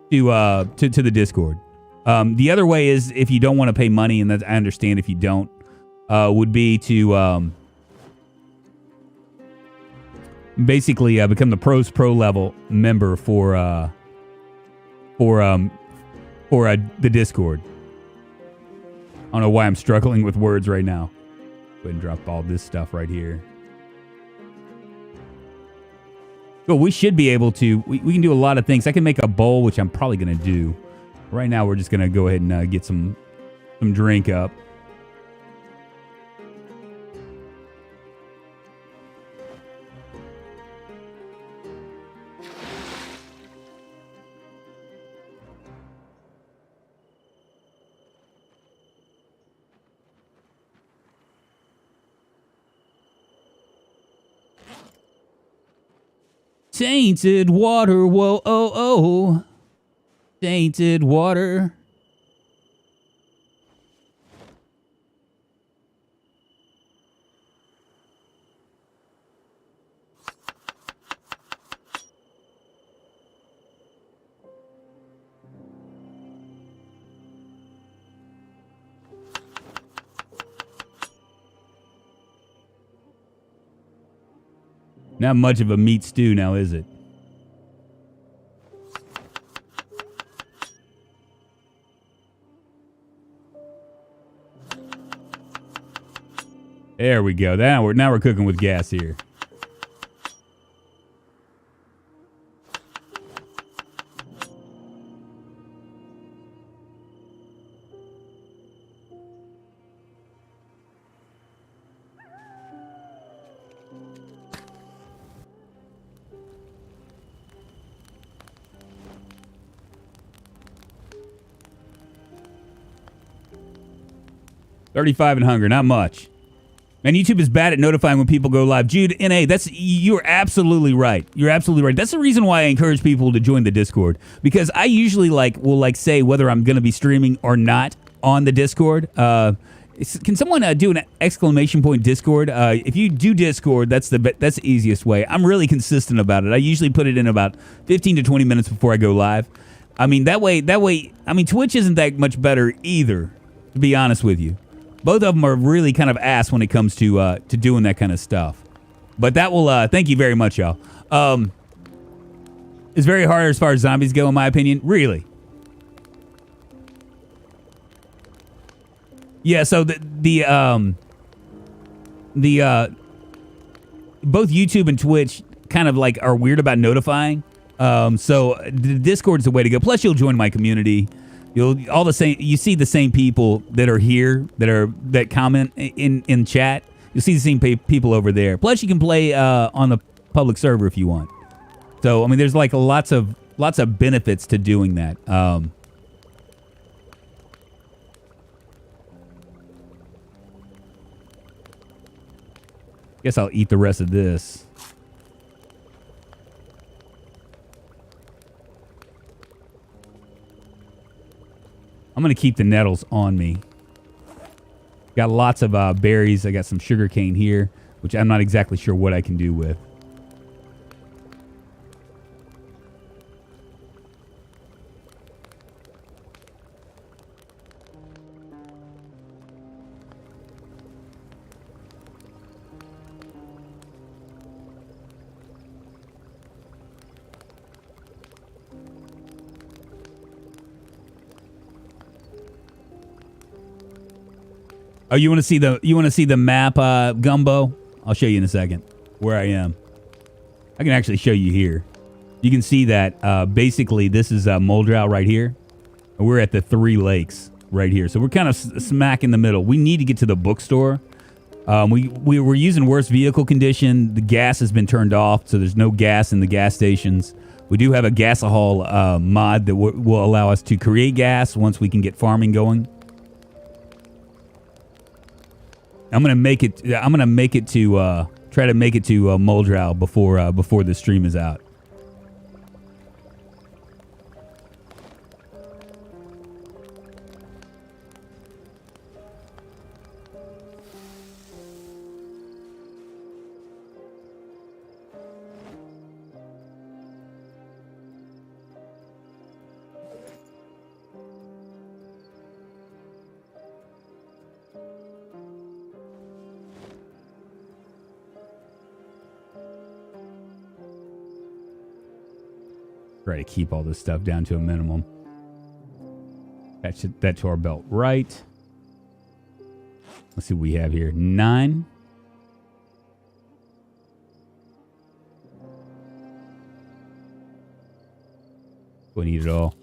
to the Discord. The other way is if you don't want to pay money, and that I understand if you don't, would be to basically become the pro level member for the Discord. I don't know why I'm struggling with words right now. Go ahead and drop all this stuff right here. Well, we should be able to. We can do a lot of things. I can make a bowl, which I'm probably going to do. Right now, we're just going to go ahead and get some drink up. Tainted water, whoa, oh, oh. Tainted water. Not much of a meat stew now, is it? There we go. Now we're cooking with gas here. $35 and hunger, not much. And YouTube is bad at notifying when people go live. Jude, NA, you're absolutely right. You're absolutely right. That's the reason why I encourage people to join the Discord. Because I usually will say whether I'm going to be streaming or not on the Discord. Can someone do an exclamation point Discord? If you do Discord, that's the easiest way. I'm really consistent about it. I usually put it in about 15 to 20 minutes before I go live. I mean, that way, I mean, Twitch isn't that much better either, to be honest with you. Both of them are really kind of ass when it comes to doing that kind of stuff. But that will, thank you very much, y'all. It's very hard as far as zombies go, in my opinion. Really. Yeah, so both YouTube and Twitch kind of are weird about notifying. So the Discord is the way to go. Plus, you'll join my community. You see the same people that are here that comment in chat. You'll see the same people over there. Plus, you can play on the public server if you want. So I mean, there's lots of benefits to doing that. Guess I'll eat the rest of this. I'm going to keep the nettles on me. Got lots of berries. I got some sugar cane here, which I'm not exactly sure what I can do with. Oh, you want to see the map, Gumbo? I'll show you in a second where I am. I can actually show you here. You can see that basically this is Moldrow right here. And we're at the 3 lakes right here. So we're kind of smack in the middle. We need to get to the bookstore. We were using worse vehicle condition. The gas has been turned off, so there's no gas in the gas stations. We do have a Gasohol mod that will allow us to create gas once we can get farming going. I'm gonna make it to try to make it to Moldrow before the stream is out. Try to keep all this stuff down to a minimum. That to our belt right. Let's see what we have here. 9. We need it all.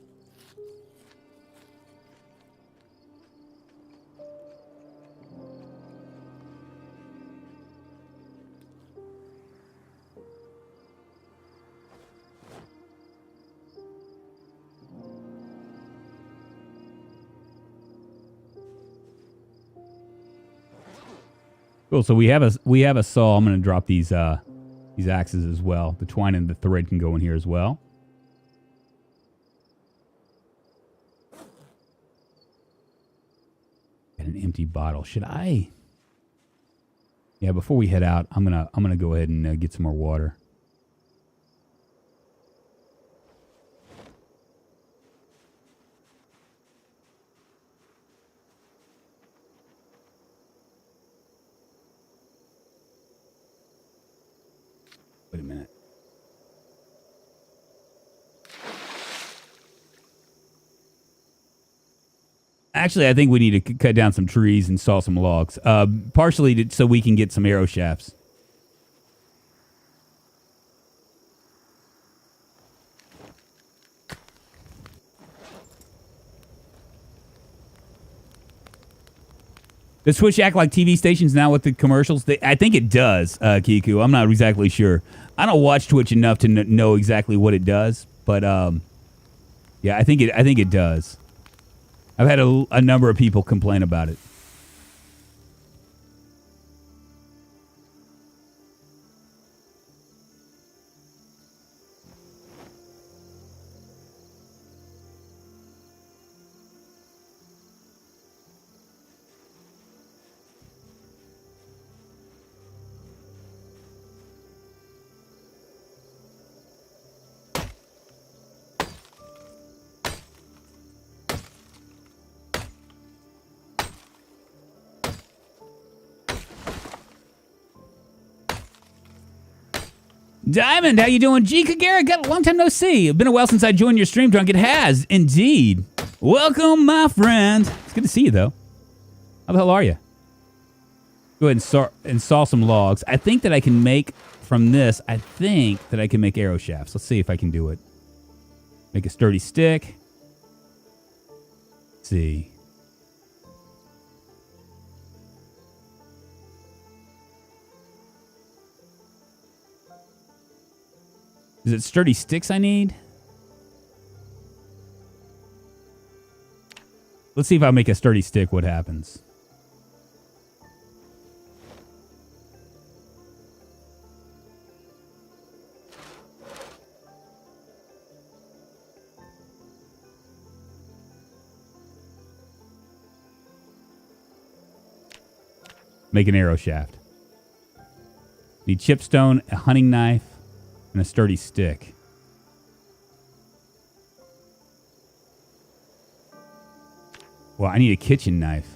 Cool. So we have a saw. I'm going to drop these axes as well. The twine and the thread can go in here as well. And an empty bottle. Should I? Yeah. Before we head out, I'm gonna go ahead and get some more water. Wait a minute. Actually, I think we need to cut down some trees and saw some logs. Partially so we can get some arrow shafts. Does Twitch act like TV stations now with the commercials? I think it does, Kiku. I'm not exactly sure. I don't watch Twitch enough to know exactly what it does, but yeah, I think it does. I've had a number of people complain about it. Diamond, how you doing? G. Kagera, got a long time no see. It's been a while since I joined your stream, Drunk. It has, indeed. Welcome, my friend. It's good to see you, though. How the hell are you? Go ahead and saw some logs. I think that I can make, from this, I think that I can make arrow shafts. Let's see if I can do it. Make a sturdy stick. Let's see. Is it sturdy sticks I need? Let's see if I make a sturdy stick, what happens. Make an arrow shaft. Need chipstone, a hunting knife, and a sturdy stick. Well, I need a kitchen knife.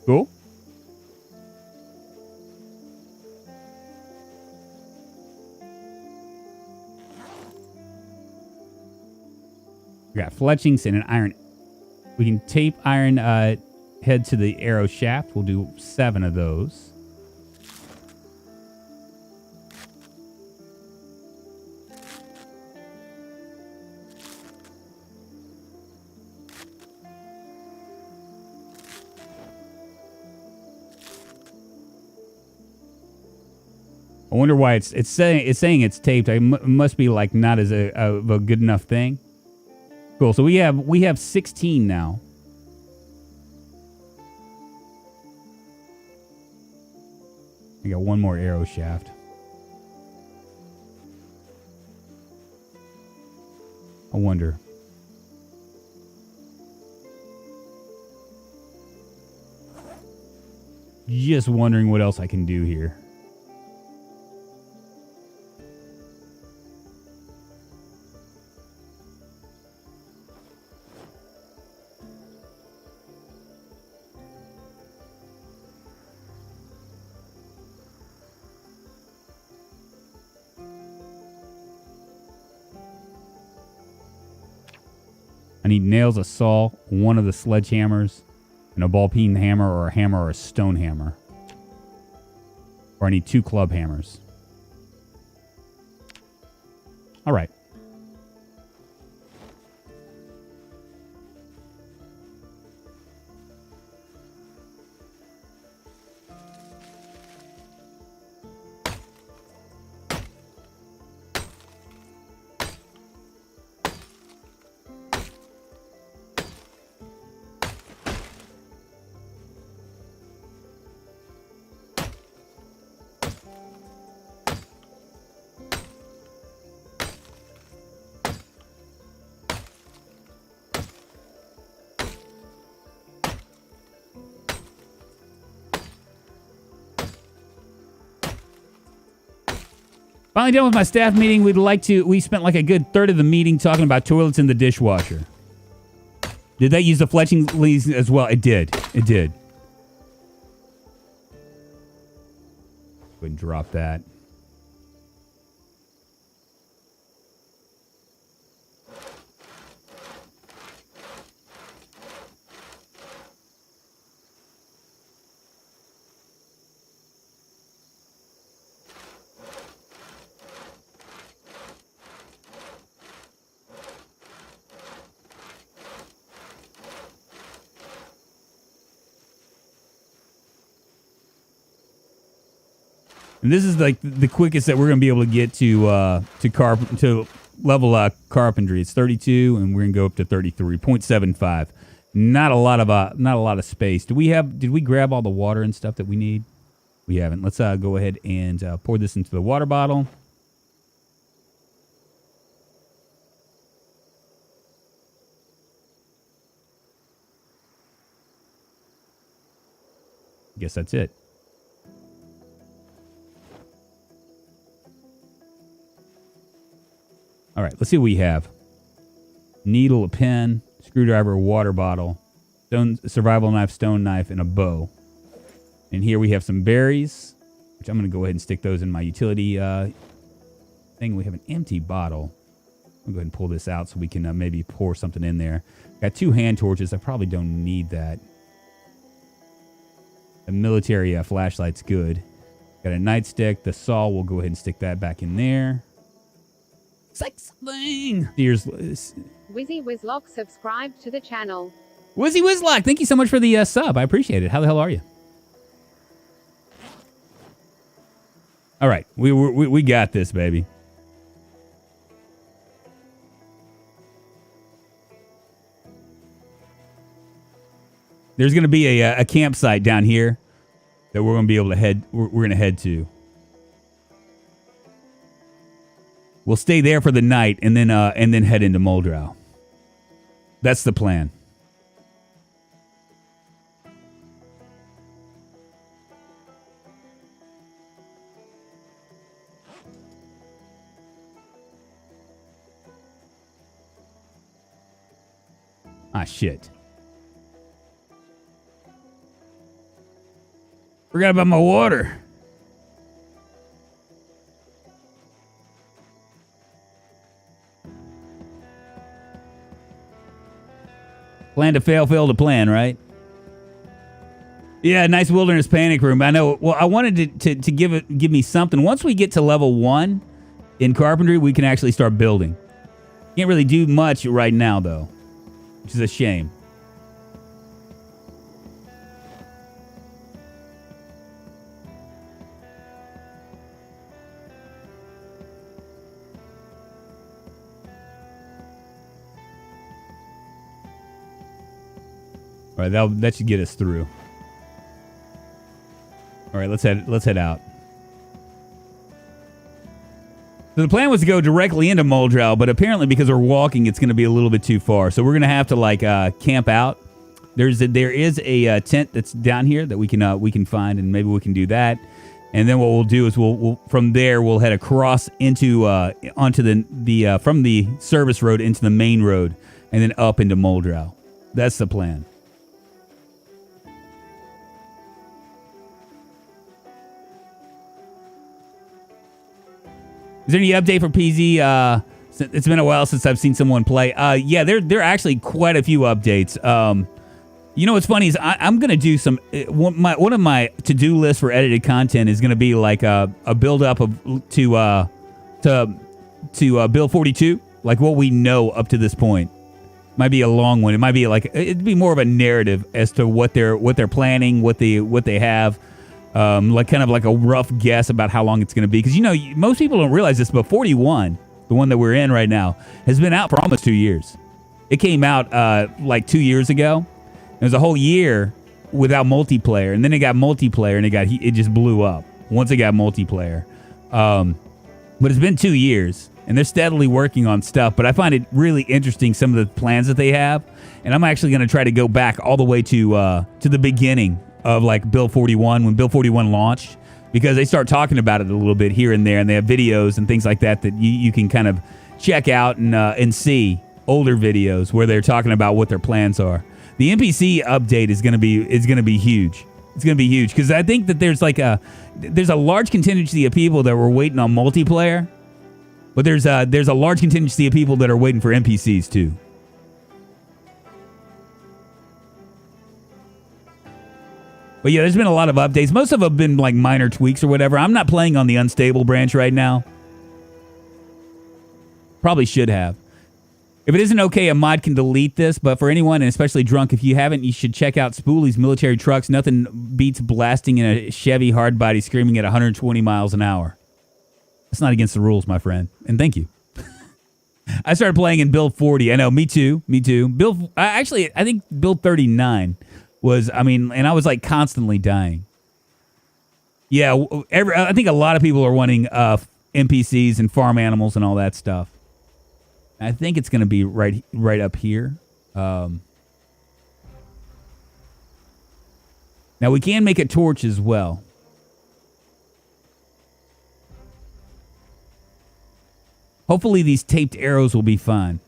Cool. We got fletchings and an iron. We can tape iron head to the arrow shaft. We'll do 7 of those. I wonder why it's saying it's taped. It must be like not as a good enough thing. Cool. So we have 16 now. I got 1 more arrow shaft. I wonder. Just wondering what else I can do here. I need nails, a saw, 1 of the sledgehammers, and a ball-peen hammer or a stone hammer. Or I need 2 club hammers. All right. Finally done with my staff meeting. We spent like a good third of the meeting talking about toilets in the dishwasher. Did that use the fletching leads as well? It did. It did. Go ahead and drop that. And this is like the quickest that we're going to be able to get to level carpentry. It's 32, and we're going to go up to 33.75. Not a lot of space. Did we grab all the water and stuff that we need? We haven't. Let's go ahead and pour this into the water bottle. Guess that's it. All right, let's see what we have. Needle, a pen, screwdriver, water bottle, survival knife, stone knife, and a bow. And here we have some berries, which I'm going to go ahead and stick those in my utility thing. We have an empty bottle. I'll go ahead and pull this out so we can maybe pour something in there. Got 2 hand torches. I probably don't need that. A military flashlight's good. Got a nightstick. The saw, we'll go ahead and stick that back in there. Something. Wizzy Wizlock subscribed to the channel. Wizzy Wizlock, thank you so much for the sub. I appreciate it. How the hell are you? All right, we got this, baby. There's going to be a campsite down here that we're going to be able to head. We're going to head to. We'll stay there for the night and then head into Muldrow. That's the plan. Ah, shit. Forgot about my water. Plan to fail to plan, right? Yeah, nice wilderness panic room. I know. Well, I wanted to give me something. Once we get to level 1 in carpentry, we can actually start building. Can't really do much right now, though, which is a shame. All right, that should get us through. All right, let's head out. So the plan was to go directly into Muldrow, but apparently because we're walking, it's going to be a little bit too far. So we're going to have to like camp out. There is a tent that's down here that we can find, and maybe we can do that. And then what we'll do is we'll from there we'll head across into onto the from the service road into the main road, and then up into Muldrow. That's the plan. Is there any update for PZ? It's been a while since I've seen someone play. Yeah, there are actually quite a few updates. You know what's funny is I'm gonna do some. One of my to-do lists for edited content is gonna be like a build up to build 42, like what we know up to this point. Might be a long one. It might be like it'd be more of a narrative as to what they're planning, what they have. Like kind of like a rough guess about how long it's going to be. Because, you know, most people don't realize this, but 41, the one that we're in right now, has been out for almost 2 years. It came out like 2 years ago. It was a whole year without multiplayer. And then it got multiplayer, and it just blew up once it got multiplayer. But it's been 2 years, and they're steadily working on stuff. But I find it really interesting, some of the plans that they have. And I'm actually going to try to go back all the way to the beginning of like Build 41, when Build 41 launched, because they start talking about it a little bit here and there, and they have videos and things like that you can kind of check out and see older videos where they're talking about what their plans are. The NPC update is going to be huge. It's going to be huge because I think that there's a large contingency of people that were waiting on multiplayer, but there's a large contingency of people that are waiting for NPCs too. But yeah, there's been a lot of updates. Most of them have been like minor tweaks or whatever. I'm not playing on the unstable branch right now. Probably should have. If it isn't okay, a mod can delete this. But for anyone, and especially drunk, if you haven't, you should check out Spooley's military trucks. Nothing beats blasting in a Chevy hardbody screaming at 120 miles an hour. That's not against the rules, my friend. And thank you. I started playing in Build 40. I know, me too. I think Build 39 was, and I was like constantly dying. Yeah, I think a lot of people are wanting NPCs and farm animals and all that stuff. I think it's going to be right up here. Now we can make a torch as well. Hopefully these taped arrows will be fun.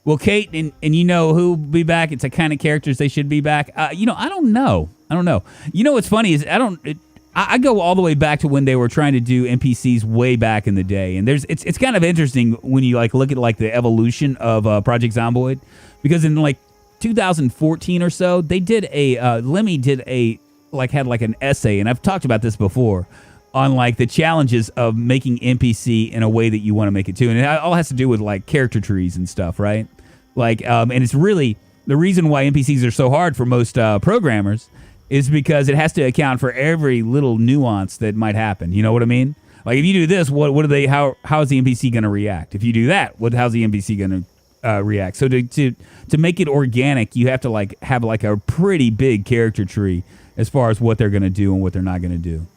Well, Kate, and you know who will be back? It's the kind of characters they should be back. I don't know. You know what's funny is I go all the way back to when they were trying to do NPCs way back in the day, and it's kind of interesting when you like look at like the evolution of Project Zomboid, because in like 2014 or so they did Lemmy had an essay, and I've talked about this before, on like the challenges of making NPC in a way that you want to make it too, and it all has to do with like character trees and stuff, right? Like, and it's really the reason why NPCs are so hard for most programmers is because it has to account for every little nuance that might happen. You know what I mean? Like if you do this, how is the NPC going to react? If you do that, how's the NPC going to react? So to make it organic, you have to like have like a pretty big character tree as far as what they're going to do and what they're not going to do.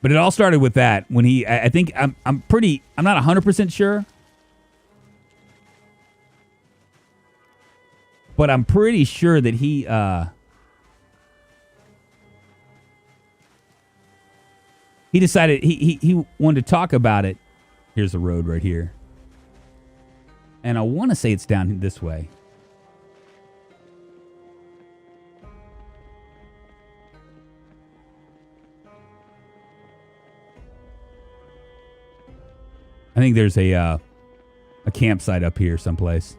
But it all started with that when I think I'm not 100% sure, but I'm pretty sure that he decided he wanted to talk about it. Here's the road right here. And I want to say it's down this way. I think there's a campsite up here someplace.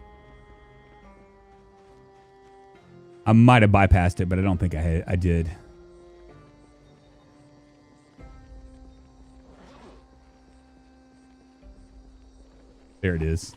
I might have bypassed it, but I don't think I did. There it is.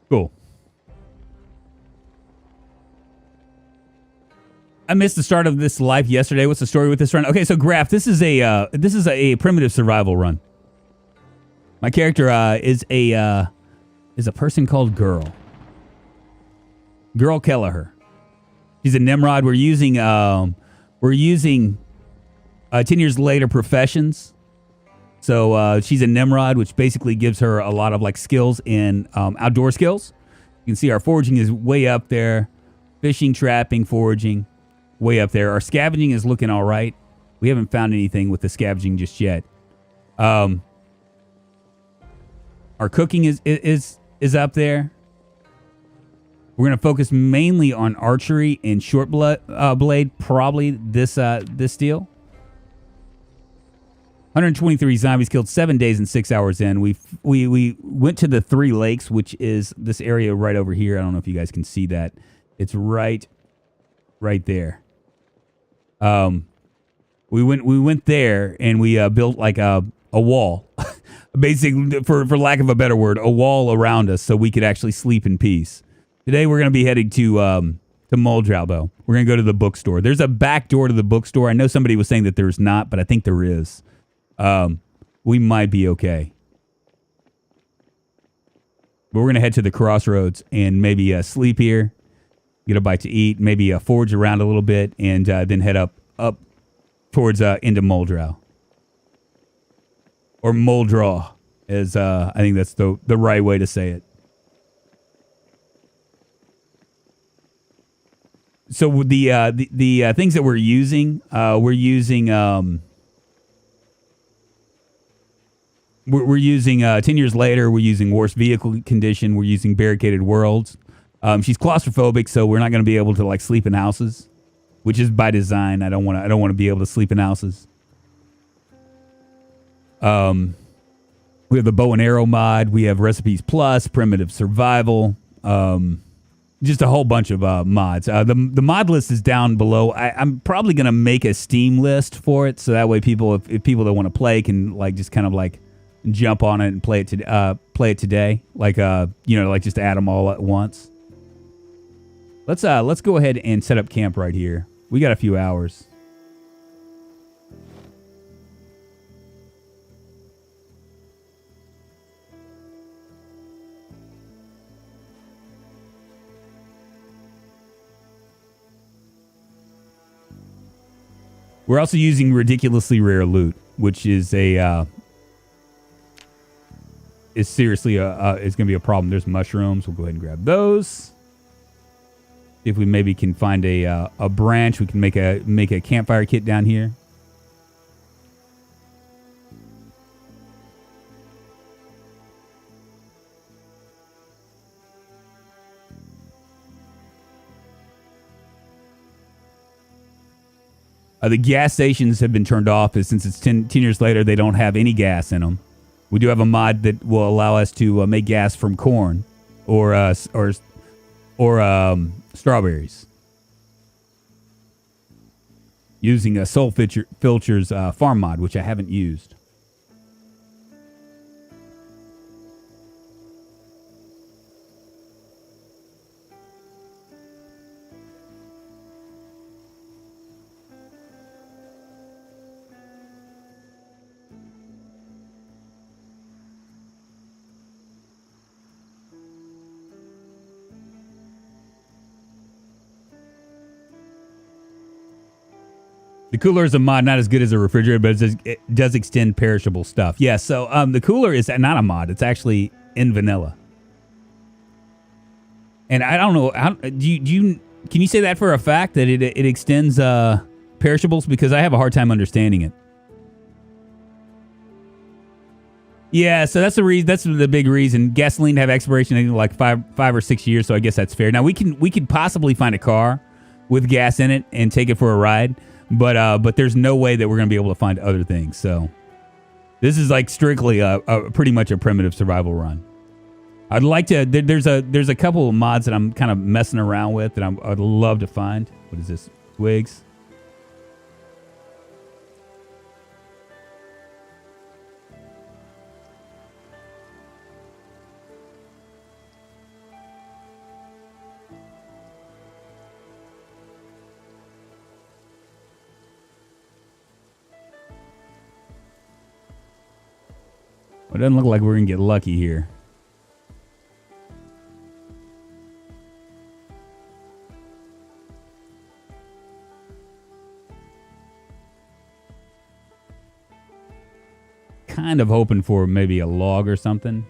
Cool. I missed the start of this life yesterday. What's the story with this run? Okay, so Graph, this is a primitive survival run. My character is a person called Girl. Girl Kelleher. She's a Nimrod. We're using 10 years later professions. So she's a Nimrod, which basically gives her a lot of like skills in outdoor skills. You can see our foraging is way up there. Fishing, trapping, foraging, way up there. Our scavenging is looking all right. We haven't found anything with the scavenging just yet. Our cooking is up there. We're going to focus mainly on archery and short blade, probably this deal. 123 zombies killed 7 days and 6 hours in. We went to the 3 lakes, which is this area right over here. I don't know if you guys can see that. It's right there. We went there and we built like a wall, basically for lack of a better word, a wall around us so we could actually sleep in peace. Today we're going to be heading to Muldrow, though. We're going to go to the bookstore. There's a back door to the bookstore. I know somebody was saying that there's not, but I think there is. We might be okay. But we're going to head to the crossroads and maybe sleep here, get a bite to eat, maybe forage around a little bit, and then head up towards into Muldrow. Or Muldrow, as I think that's the right way to say it. So the things that we're using 10 years later, we're using worst vehicle condition, we're using barricaded worlds. She's claustrophobic, so we're not going to be able to like sleep in houses, which is by design. I don't want to be able to sleep in houses. We have the bow and arrow mod, we have recipes plus, primitive survival, just a whole bunch of mods. The mod list is down below. I'm probably going to make a Steam list for it, so that way people, if people that want to play can like just kind of like jump on it and play it today, like like just add them all at once. Let's go ahead and set up camp right here. We got a few hours. We're also using ridiculously rare loot, which is is seriously it's going to be a problem. There's mushrooms. We'll go ahead and grab those. See if we maybe can find a branch. We can make a campfire kit down here. The gas stations have been turned off since it's 10 years later. They don't have any gas in them. We do have a mod that will allow us to make gas from corn or strawberries using a Filchers Farm mod, which I haven't used. The cooler is a mod, not as good as a refrigerator, but it does extend perishable stuff. Yeah, so the cooler is not a mod. It's actually in vanilla. And I don't know, can you say that for a fact, that it extends perishables? Because I have a hard time understanding it. Yeah, so that's the reason. That's the big reason. Gasoline have expiration in like five or 6 years, so I guess that's fair. Now we could possibly find a car with gas in it and take it for a ride, but there's no way that we're gonna be able to find other things. So this is like strictly a pretty much a primitive survival run. I'd like to. There's a couple of mods that I'm kind of messing around with that I'd love to find. What is this? Twigs. It doesn't look like we're going to get lucky here. Kind of hoping for maybe a log or something.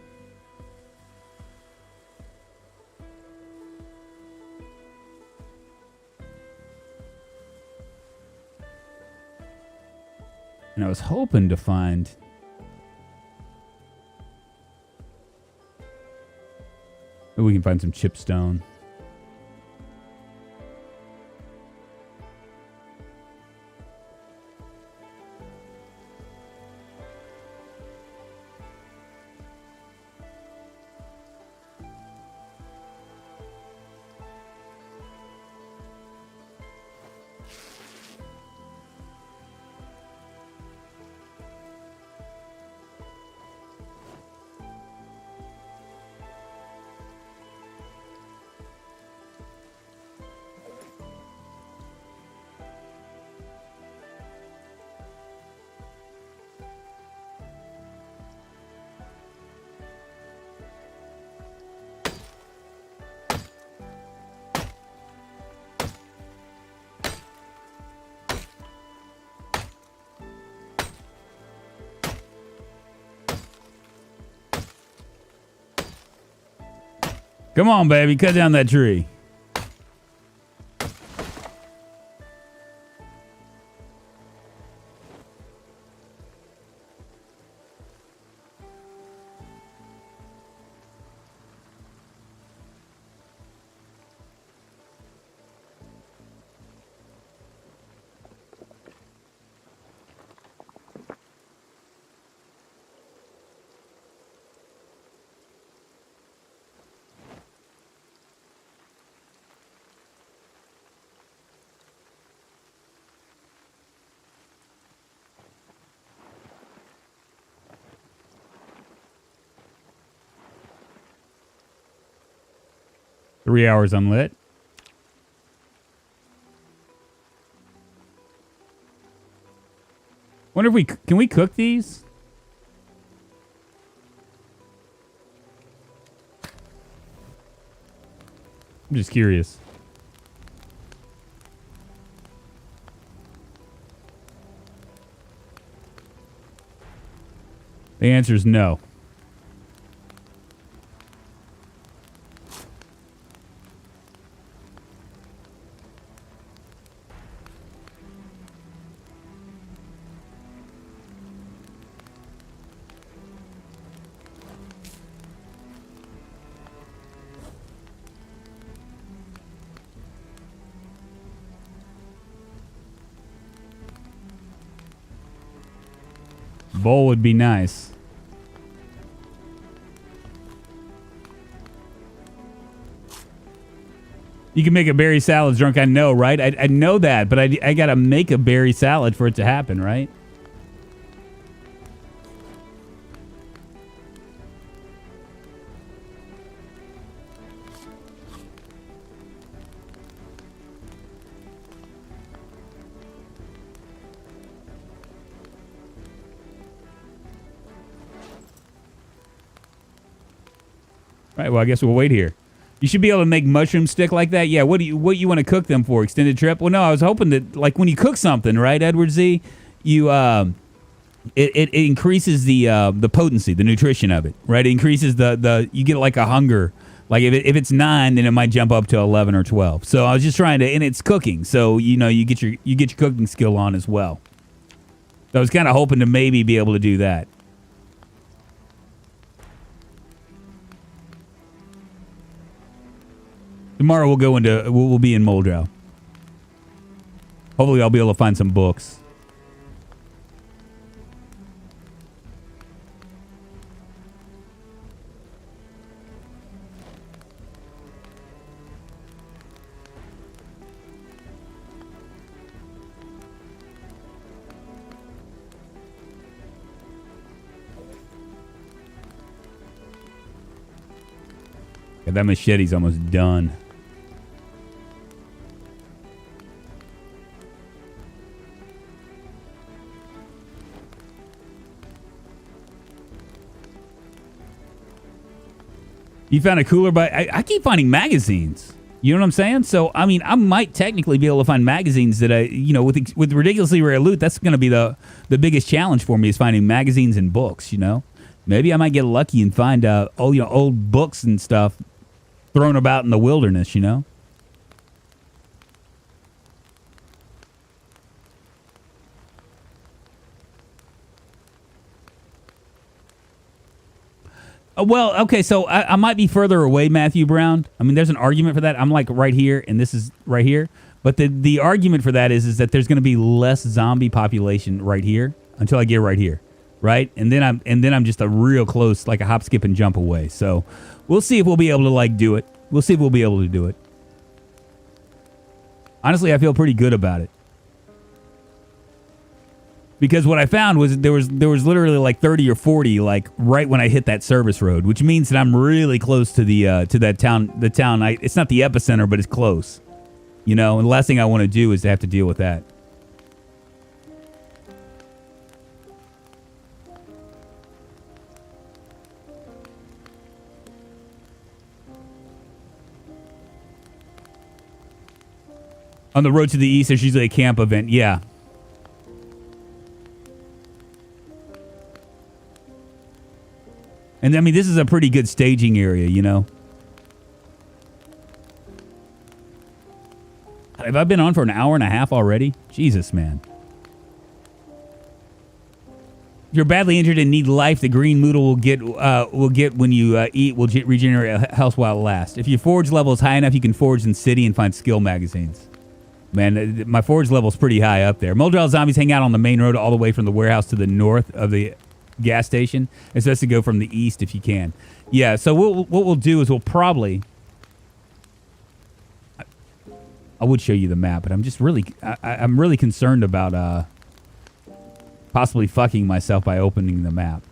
And I was hoping to find... Maybe we can find some chipstone. Come on, baby. Cut down that tree. Three hours unlit. Wonder if can we cook these? I'm just curious. The answer is no. Bowl would be nice. You can make a berry salad, Drunk. I know, right? I know that, but I gotta make a berry salad for it to happen, right? Right, well, I guess we'll wait here. You should be able to make mushroom stick like that. Yeah, what you want to cook them for? Extended trip? Well, no, I was hoping that, like, when you cook something, right, Edward Z, you it increases the potency, the nutrition of it, right? It increases the you get like a hunger. Like if it's 9, then it might jump up to 11 or 12. So I was just trying to, and it's cooking, so you get your cooking skill on as well. So I was kind of hoping to maybe be able to do that. Tomorrow we'll be in Moldrow. Hopefully I'll be able to find some books. Yeah, that machete's almost done. You found a cooler, but I keep finding magazines. You know what I'm saying? So, I mean, I might technically be able to find magazines that with ridiculously rare loot, that's going to be the biggest challenge for me is finding magazines and books, you know? Maybe I might get lucky and find old books and stuff thrown about in the wilderness, you know? Well, okay, so I might be further away, Matthew Brown. I mean, there's an argument for that. I'm like right here, and this is right here. But the argument for that is that there's going to be less zombie population right here until I get right here, right? And then I'm just a real close, like a hop, skip, and jump away. So we'll see if we'll be able to do it. We'll see if we'll be able to do it. Honestly, I feel pretty good about it. Because what I found was there was literally like 30 or 40 like right when I hit that service road, which means that I'm really close to that town. The town, it's not the epicenter, but it's close. You know, and the last thing I want to do is to have to deal with that. On the road to the east, there's usually a camp event. Yeah. And I mean, this is a pretty good staging area, you know. Have I been on for an hour and a half already? Jesus, man. If you're badly injured and need life, the green noodle will get when you eat will regenerate health while it lasts. If your forge level is high enough, you can forge in city and find skill magazines. Man, my forge level is pretty high up there. Moldral zombies hang out on the main road all the way from the warehouse to the north of the gas station. It's best to go from the east if you can. Yeah, so what we'll do is we'll probably... I would show you the map, but I'm just really... I'm really concerned about possibly fucking myself by opening the map.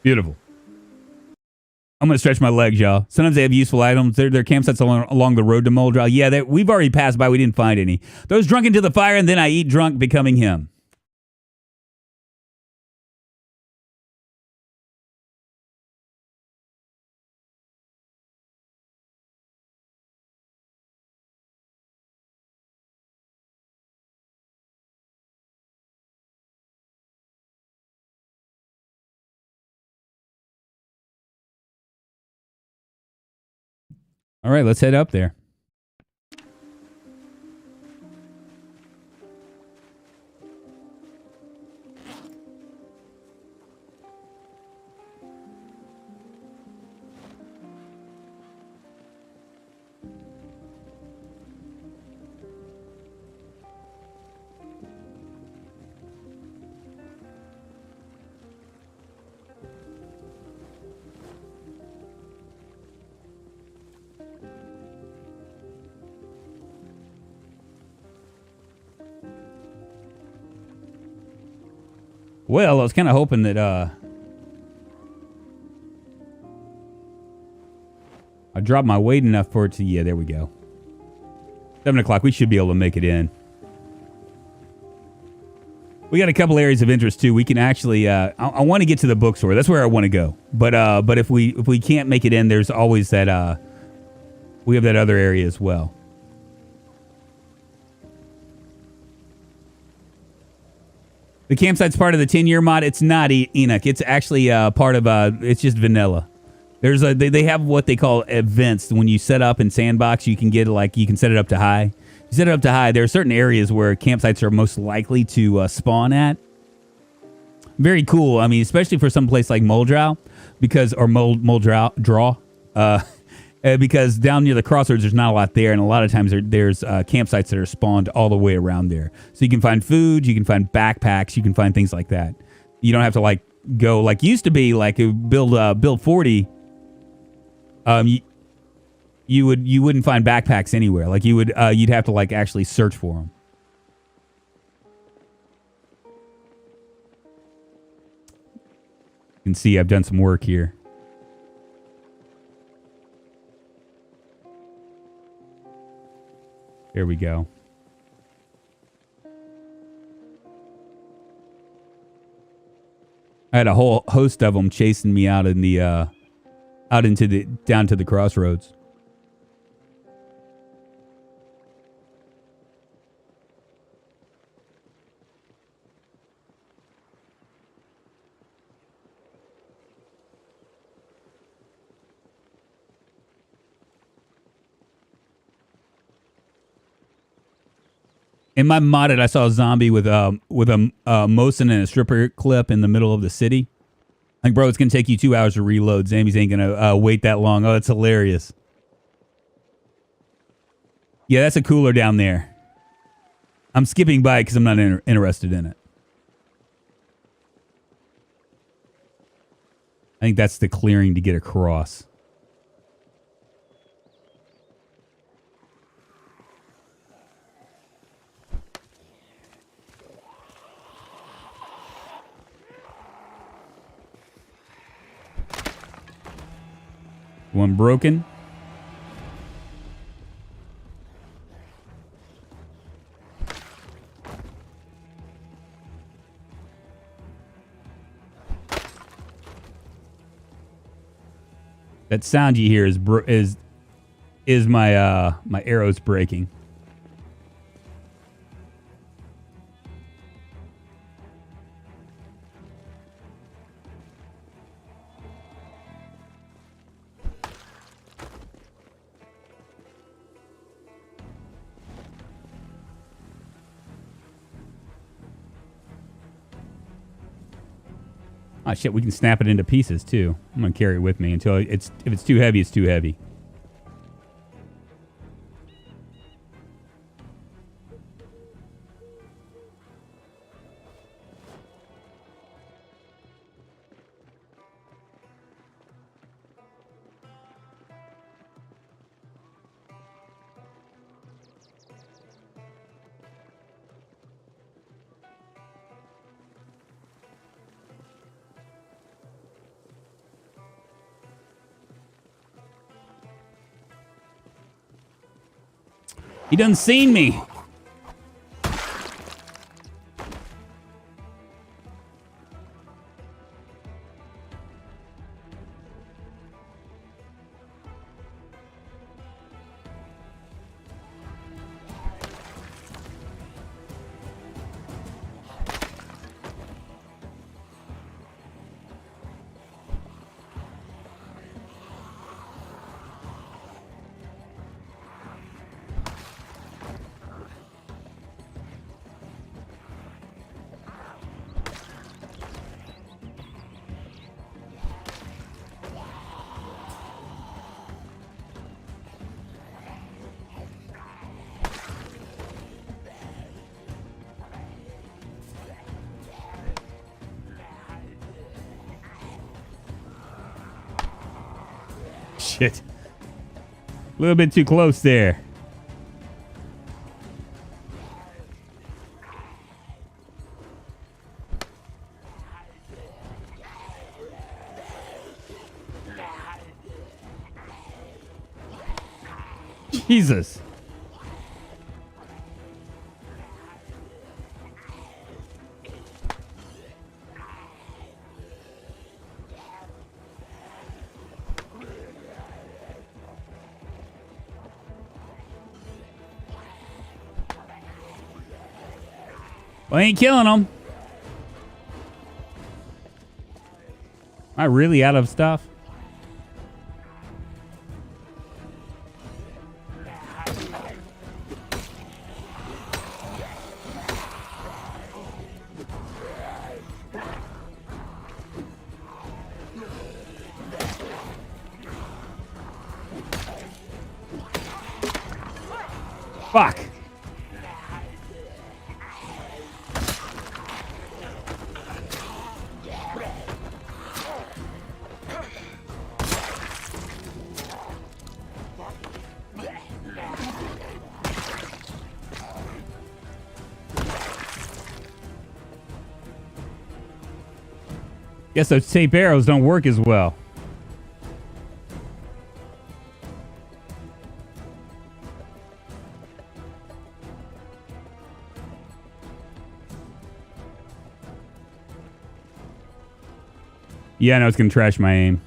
Beautiful. I'm going to stretch my legs, y'all. Sometimes they have useful items. They're campsites along the road to Moldral. Yeah, we've already passed by. We didn't find any. Those drunk into the fire, and then I eat drunk, becoming him. All right, let's head up there. Well, I was kind of hoping that I dropped my weight enough for it to... Yeah, there we go. 7 o'clock. We should be able to make it in. We got a couple areas of interest, too. We can actually... I want to get to the bookstore. That's where I want to go. But if we can't make it in, there's always that... we have that other area as well. The campsite's part of the 10-year mod. It's not, Enoch. It's actually part of... it's just vanilla. There's they have what they call events. When you set up in Sandbox, you can get you can set it up to high. You set it up to high. There are certain areas where campsites are most likely to spawn at. Very cool. I mean, especially for some place like Moldrow, because because down near the crossroads, there's not a lot there, and a lot of times there's campsites that are spawned all the way around there. So you can find food, you can find backpacks, you can find things like that. You don't have to go like used to be build 40. You wouldn't find backpacks anywhere. You'd have to actually search for them. You can see I've done some work here. There we go. I had a whole host of them chasing me out in the down to the crossroads. In my modded, I saw a zombie with a Mosin and a stripper clip in the middle of the city. Like, bro, it's going to take you 2 hours to reload. Zombies ain't going to wait that long. Oh, that's hilarious. Yeah, that's a cooler down there. I'm skipping by it because I'm not interested in it. I think that's the clearing to get across. One broken. That sound you hear is my my arrows breaking. Oh shit, we can snap it into pieces too. I'm gonna carry it with me until if it's too heavy, it's too heavy. He done seen me. Shit. A little bit too close there. Jesus. Well, I ain't killing them. Am I really out of stuff? Fuck. Guess those tape arrows don't work as well. Yeah, I know it's gonna trash my aim.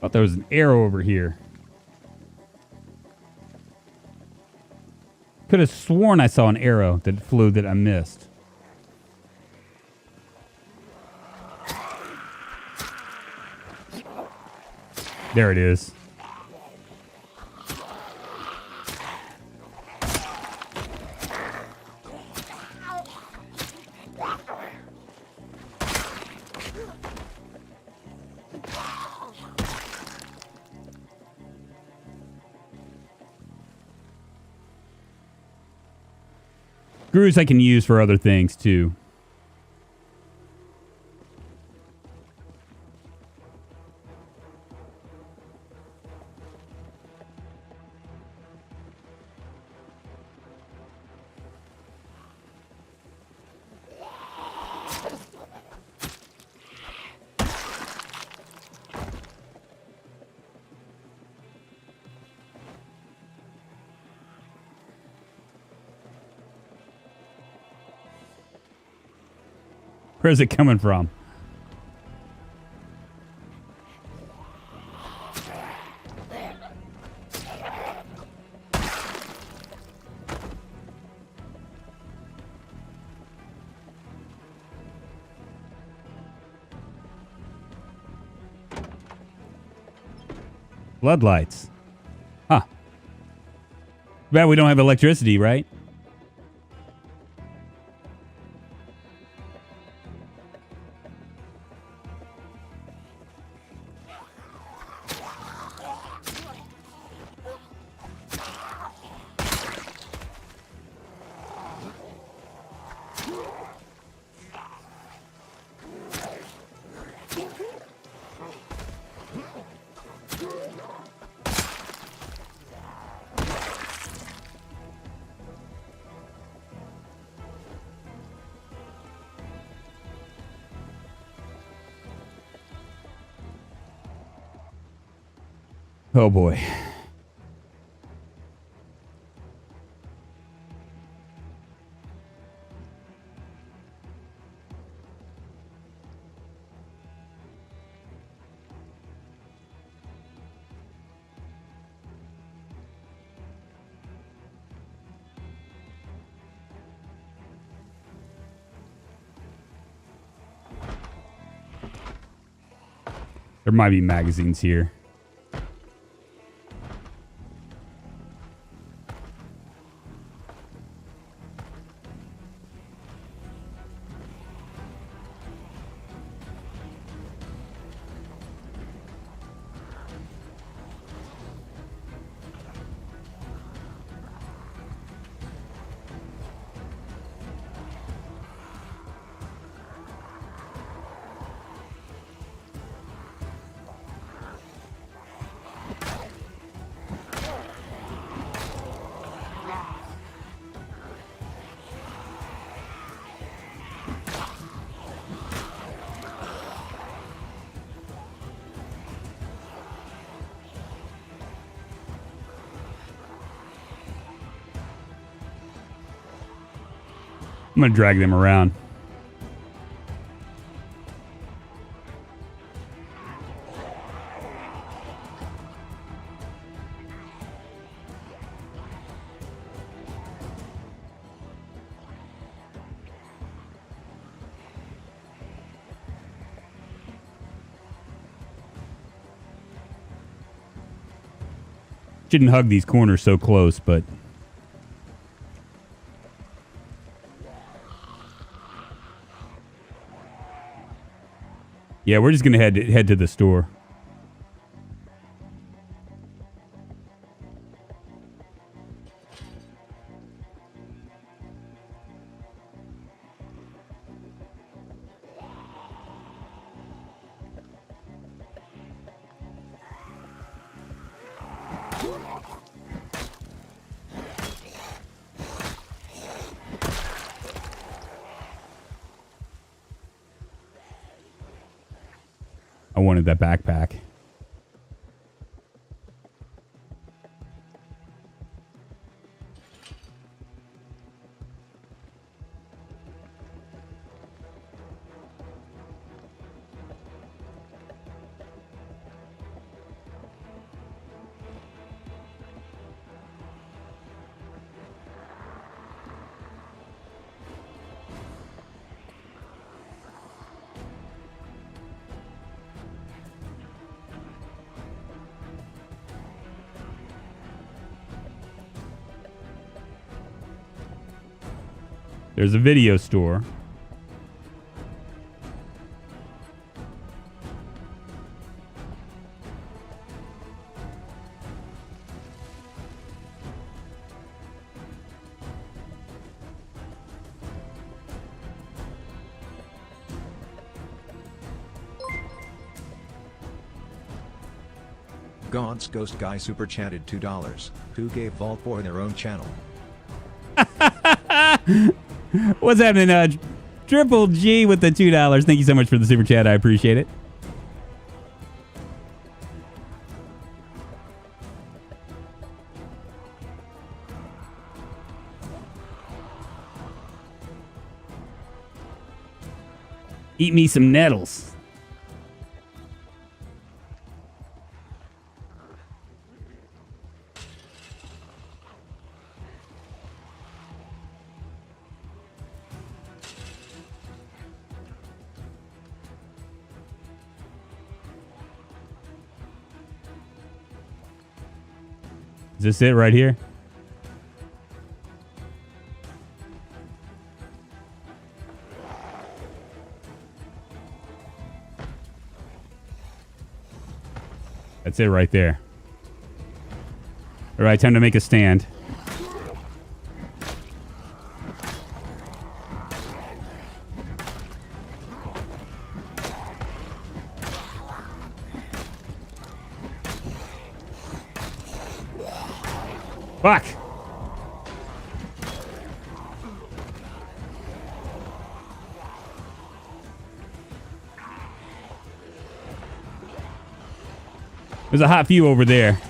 Thought there was an arrow over here. Could have sworn I saw an arrow that flew that I missed. There it is. Screws I can use for other things too. Where's it coming from? Floodlights. Huh. Bet we don't have electricity, right? Oh boy. There might be magazines here. I'm going to drag them around. Shouldn't hug these corners so close, but... yeah, we're just going to head to the store. I wanted that backpack. There's a video store. God's Ghost Guy super chatted $2. Who gave Vault Boy their own channel? What's happening? Triple G with the $2. Thank you so much for the super chat. I appreciate it. Eat me some nettles. Is this it right here? That's it right there. All right, time to make a stand. Fuck! There's a hot few over there.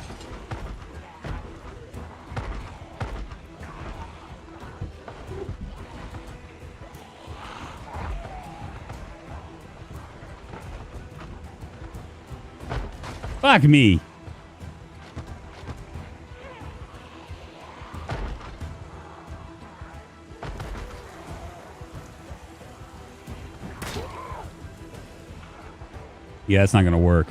Fuck me. Yeah, that's not going to work.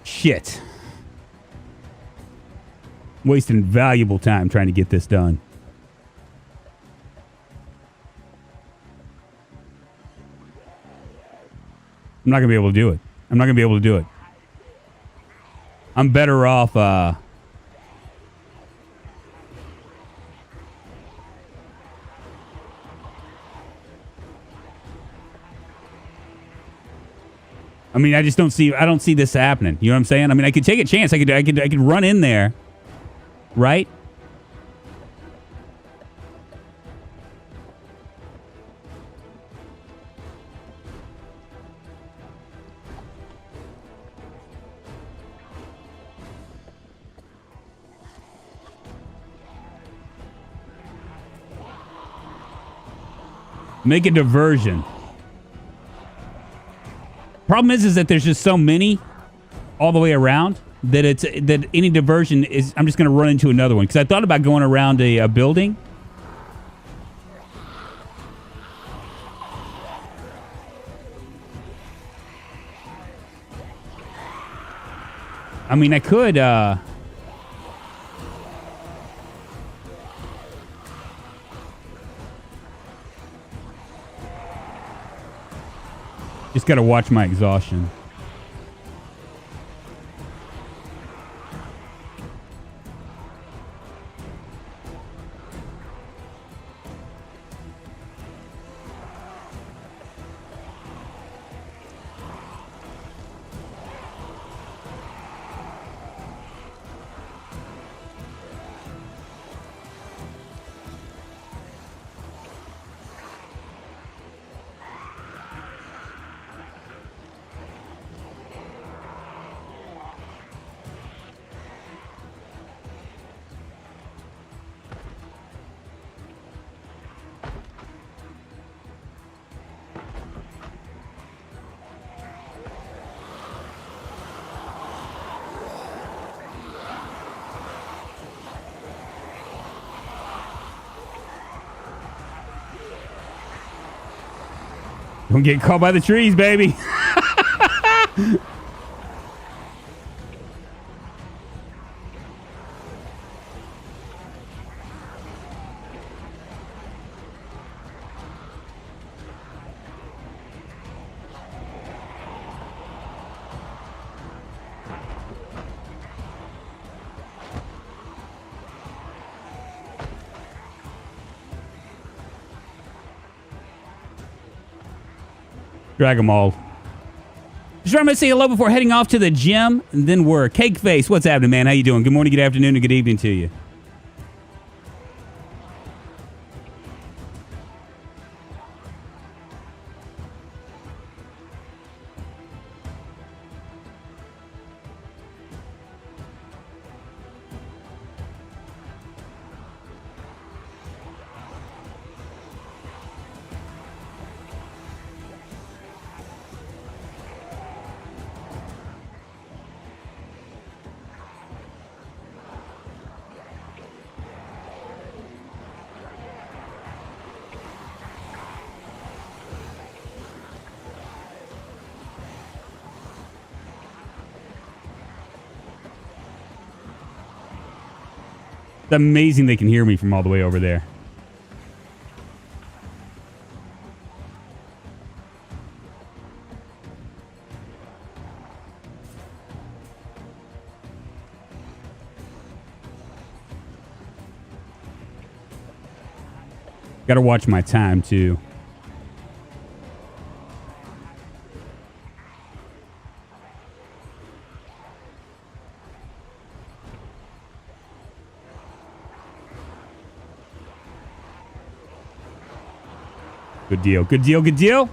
Shit. Wasting valuable time trying to get this done. I'm not going to be able to do it. I'm not going to be able to do it. I'm better off, I mean, I don't see this happening. You know what I'm saying? I mean, I could take a chance. I could run in there. Right? Make a diversion. Problem is that there's just so many all the way around that that any diversion is. I'm just going to run into another one because I thought about going around a building. I mean, I could. Just got to watch my exhaustion. Don't get caught by the trees, baby. Drag them all. Just remember to say hello before heading off to the gym, and then work. Cake Face, what's happening, man? How you doing? Good morning, good afternoon, and good evening to you. It's amazing they can hear me from all the way over there. Got to watch my time, too. Good deal, good deal, good deal.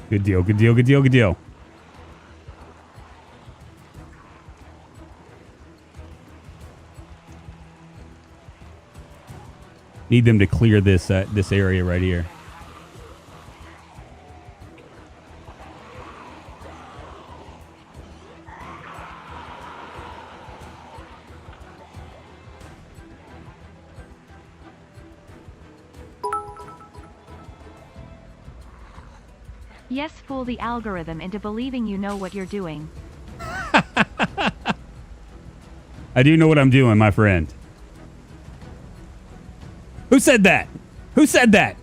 Good deal, good deal, good deal, good deal. Need them to clear this this area right here. Yes, fool the algorithm into believing you know what you're doing. I do know what I'm doing, my friend. Who said that? Who said that?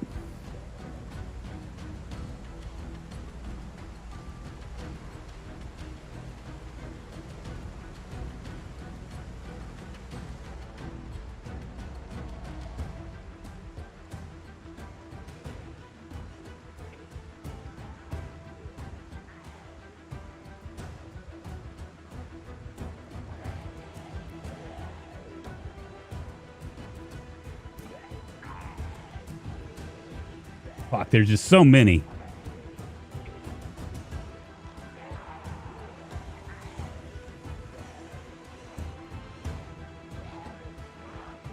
Fuck, there's just so many.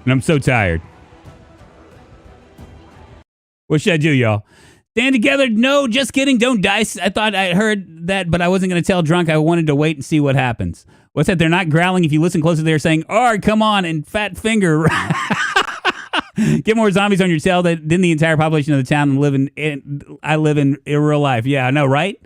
And I'm so tired. What should I do, y'all? Stand together? No, just kidding. Don't dice. I thought I heard that, but I wasn't going to tell Drunk. I wanted to wait and see what happens. What's that? They're not growling. If you listen closely, they're saying, "Oh, come on," and fat finger. Get more zombies on your tail than the entire population of the town I live in real life. Yeah, I know, right?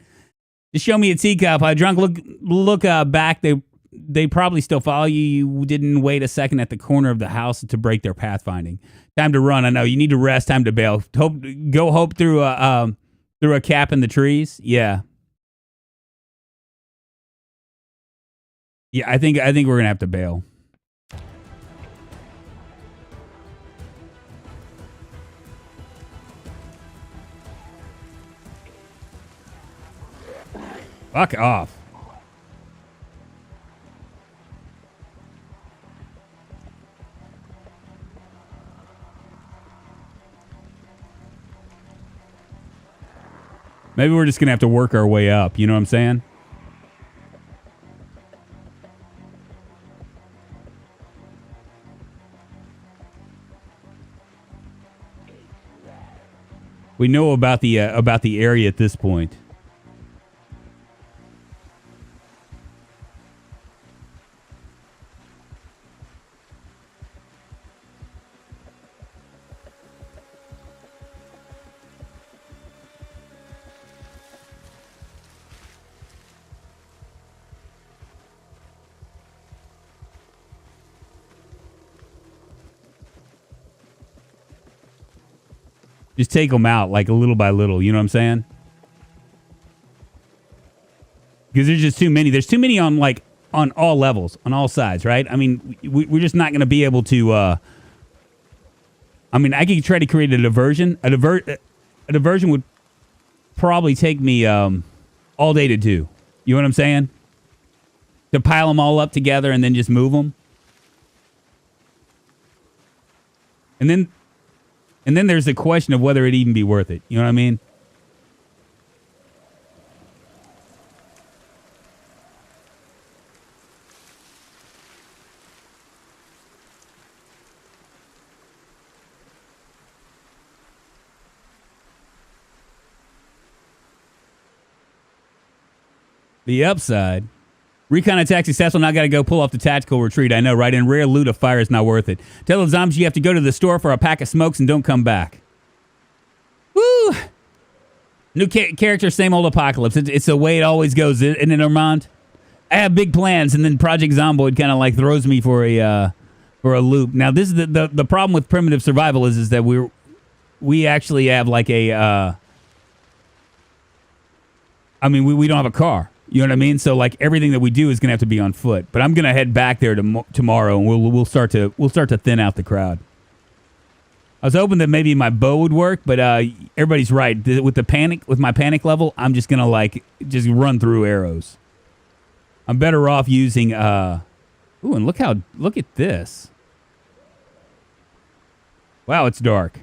Just show me a teacup. Drunk, look back. They probably still follow you. You didn't wait a second at the corner of the house to break their pathfinding. Time to run. I know you need to rest. Time to bail. Hope through a cap in the trees. Yeah. Yeah, I think we're gonna have to bail. Fuck off. Maybe we're just going to have to work our way up. You know what I'm saying? We know about the area at this point. Just take them out, like, little by little. You know what I'm saying? Because there's just too many. There's too many on all levels, on all sides, right? I mean, we're just not going to be able to. I mean, I could try to create a diversion. A diversion would probably take me all day to do. You know what I'm saying? To pile them all up together and then just move them. And then there's the question of whether it'd even be worth it. You know what I mean? The upside. Recon attack successful. Now I got to go pull off the tactical retreat. I know, right? And rare loot of fire is not worth it. Tell the zombies you have to go to the store for a pack of smokes and don't come back. Woo! New character, same old apocalypse. It's the way it always goes, isn't it, Armand? I have big plans, and then Project Zomboid kind of like throws me for a loop. Now, this is the problem with primitive survival is that we actually have like a. I mean, we don't have a car. You know what I mean? So like everything that we do is gonna have to be on foot. But I'm gonna head back there tomorrow, and we'll start to thin out the crowd. I was hoping that maybe my bow would work, but everybody's right. With my panic level, I'm just gonna like just run through arrows. I'm better off using. Ooh, and look at this. Wow, it's dark.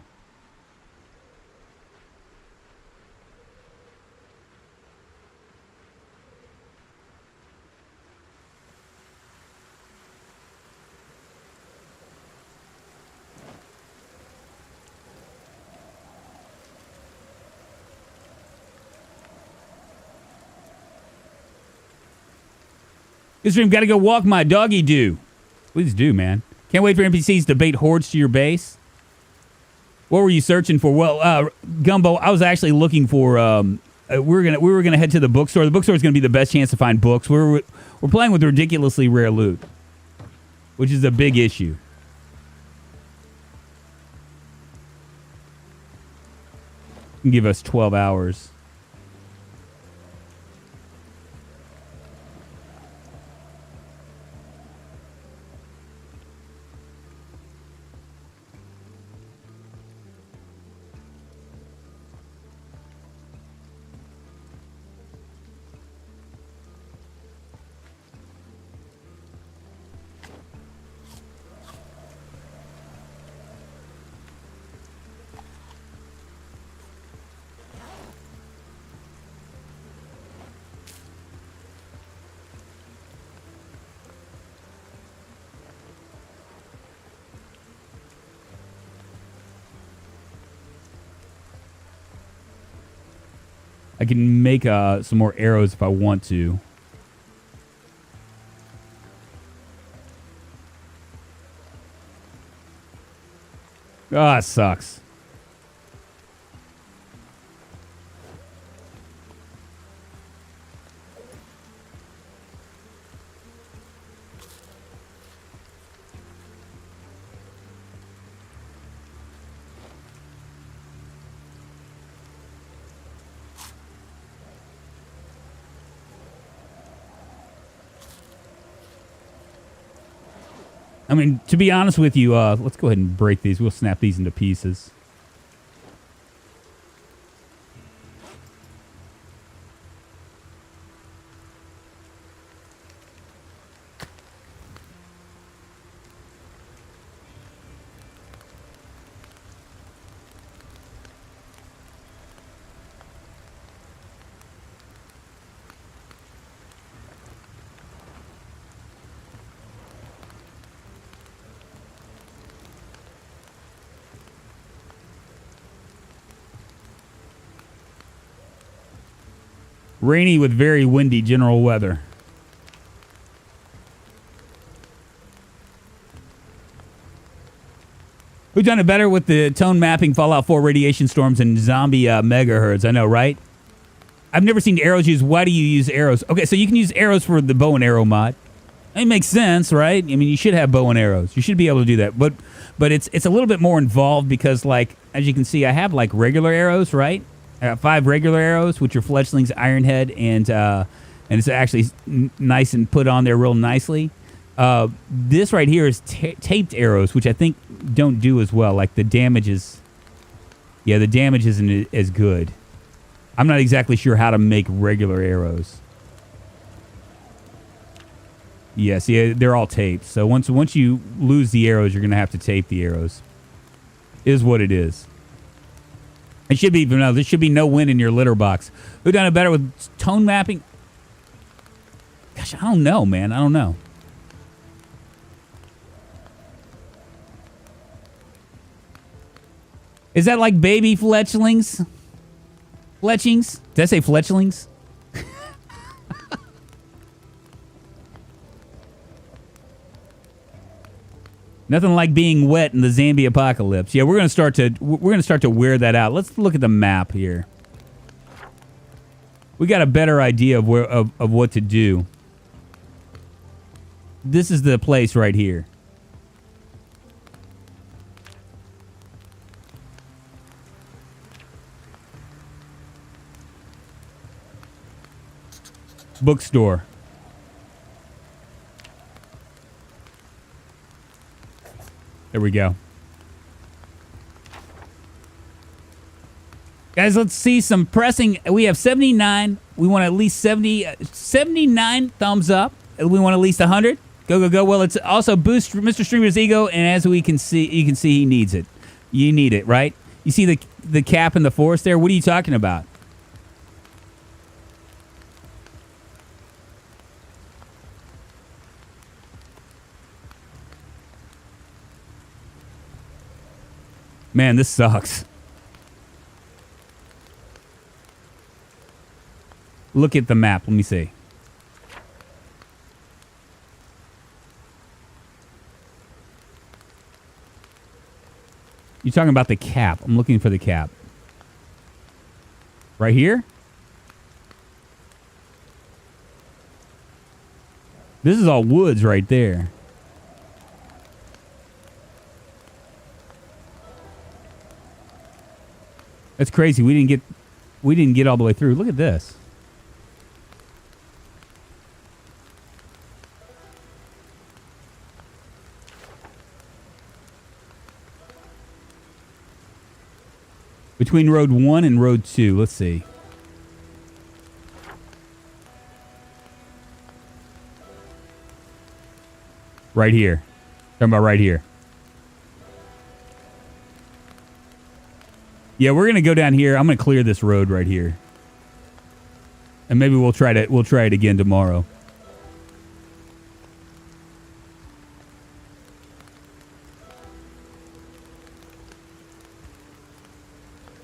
This stream, got to go walk my doggy do. Please do, man. Can't wait for NPCs to bait hordes to your base. What were you searching for? Well, Gumbo, I was actually looking for. We were gonna head to the bookstore. The bookstore is gonna be the best chance to find books. We're playing with ridiculously rare loot, which is a big issue. Can give us 12 hours. I can make some more arrows if I want to. Ah, it sucks. I mean, to be honest with you, let's go ahead and break these. We'll snap these into pieces. Rainy with very windy general weather. Who's done it better with the tone mapping, Fallout 4 radiation storms, and zombie megahertz? I know, right? I've never seen arrows used. Why do you use arrows? Okay, so you can use arrows for the bow and arrow mod. It makes sense, right? I mean, you should have bow and arrows. You should be able to do that. But it's a little bit more involved because, like, as you can see, I have, like, regular arrows, right? I got 5 regular arrows, which are fletchlings, ironhead, and and it's actually nice and put on there real nicely. This right here is taped arrows, which I think don't do as well. Like the damage is, yeah, the damage isn't as good. I'm not exactly sure how to make regular arrows. Yes, yeah, they're all taped. So once you lose the arrows, you're gonna have to tape the arrows. Is what it is. It should be no. There should be no win in your litter box. Who done it better with tone mapping? Gosh, I don't know, man. I don't know. Is that like baby fletchlings? Fletchings? Did I say fletchlings? Nothing like being wet in the zombie apocalypse. Yeah, we're gonna start to wear that out. Let's look at the map here. We got a better idea of where of what to do. This is the place right here. Bookstore. There we go. Guys, let's see some pressing. We have 79. We want at least 79 thumbs up. We want at least 100. Go, go, go. Well, it's also boost Mr. Streamer's ego, and as we can see, you can see he needs it. You need it, right? You see the cap in the forest there? What are you talking about? Man, this sucks. Look at the map. Let me see. You're talking about the cap. I'm looking for the cap. Right here? This is all woods right there. That's crazy. We didn't get all the way through. Look at this. Between road 1 and road 2. Let's see. Right here. Talking about right here. Yeah, we're gonna go down here. I'm gonna clear this road right here, and maybe we'll try it again tomorrow.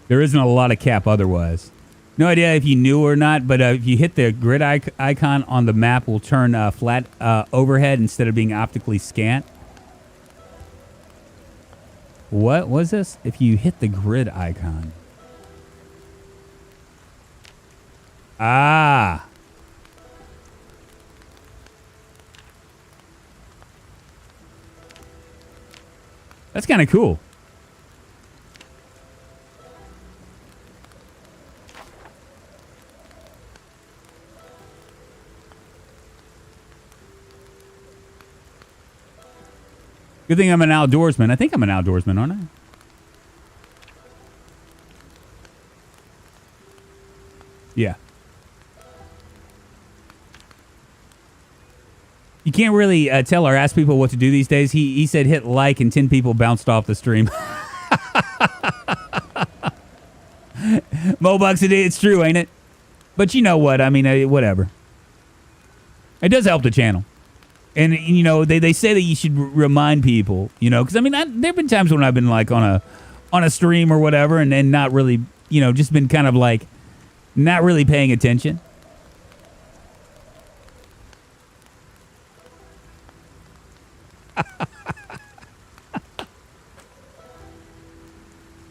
There isn't a lot of cap otherwise. No idea if you knew or not, but if you hit the grid icon on the map, will turn flat overhead instead of being optically scant. What was this? If you hit the grid icon. Ah. That's kind of cool. Good thing I'm an outdoorsman. I think I'm an outdoorsman, aren't I? Yeah. You can't really tell or ask people what to do these days. He said hit like and 10 people bounced off the stream. $Mo a day, it's true, ain't it? But you know what? I mean, whatever. It does help the channel. And, you know, they say that you should remind people, you know, because, I mean, there have been times when I've been, like, on a stream or whatever and not really, you know, just been kind of, like, not really paying attention.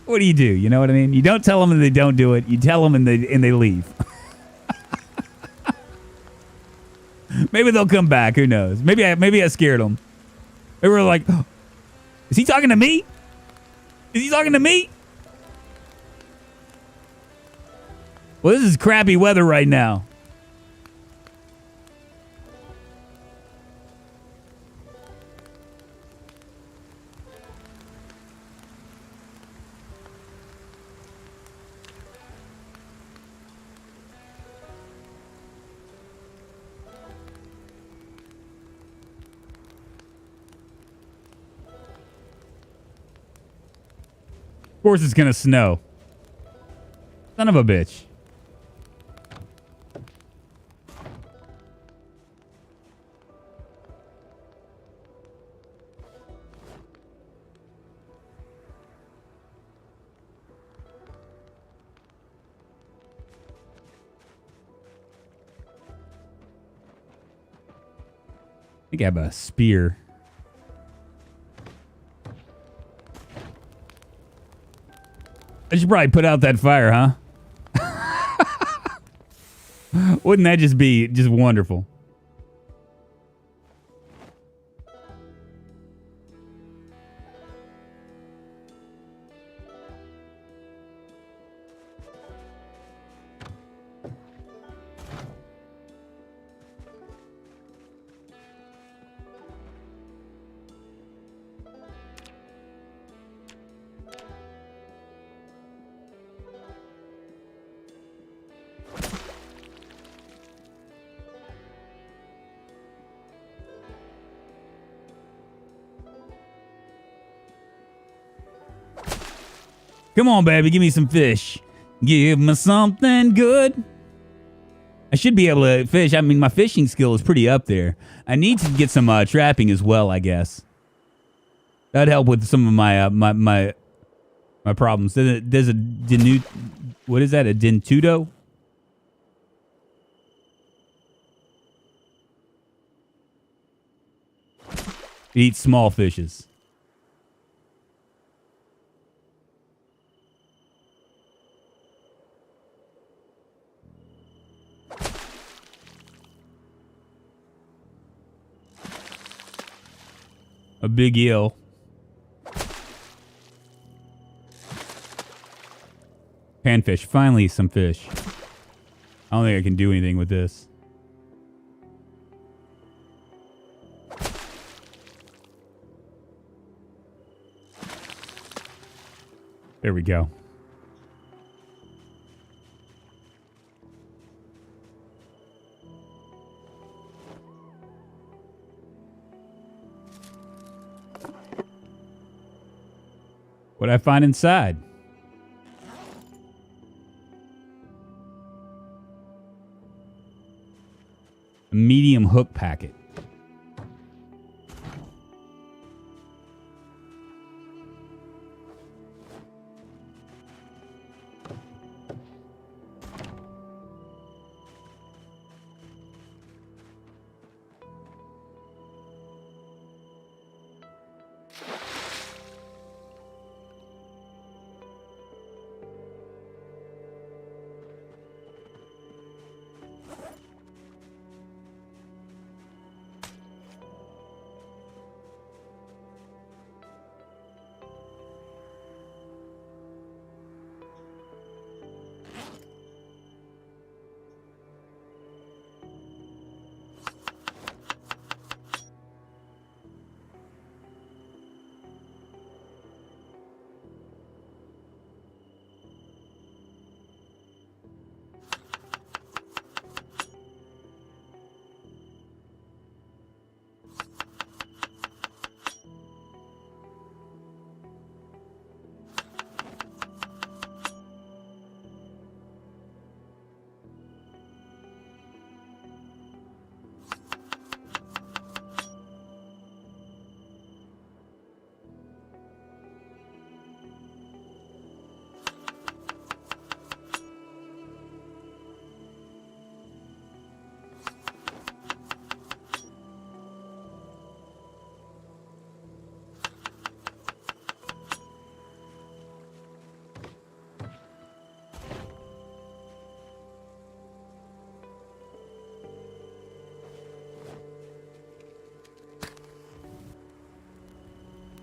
What do? You know what I mean? You don't tell them and they don't do it. You tell them and they leave. Maybe they'll come back. Who knows? Maybe I scared them. They were like, oh, is he talking to me? Is he talking to me? Well, this is crappy weather right now. course it's gonna snow. Son of a bitch. I think I have a spear. I should probably put out that fire, huh? Wouldn't that just be just wonderful? Come on, baby, give me some fish. Give me something good. I should be able to fish. I mean, my fishing skill is pretty up there. I need to get some trapping as well, I guess. That'd help with some of my my problems. There's a denute. What is that? A dentudo? It eats small fishes. A big eel. Panfish. Finally, some fish. I don't think I can do anything with this. There we go. What'd I find inside? A medium hook packet.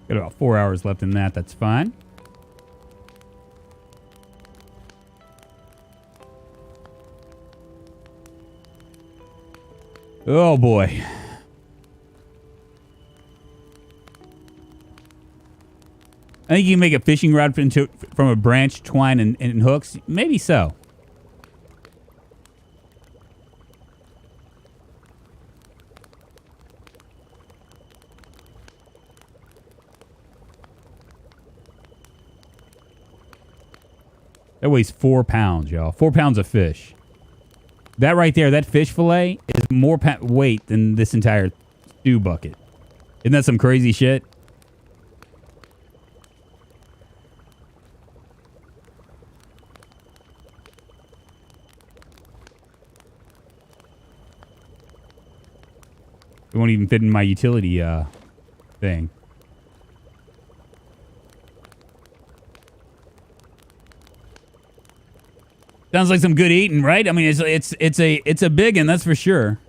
Got about 4 hours left in that. That's fine. Oh boy. I think you can make a fishing rod from a branch, twine, and hooks. Maybe so. That weighs 4 pounds, y'all. 4 pounds of fish. That right there, that fish fillet is more weight than this entire stew bucket. Isn't that some crazy shit? It won't even fit in my utility thing. Sounds like some good eating, right? I mean, it's a big one, that's for sure.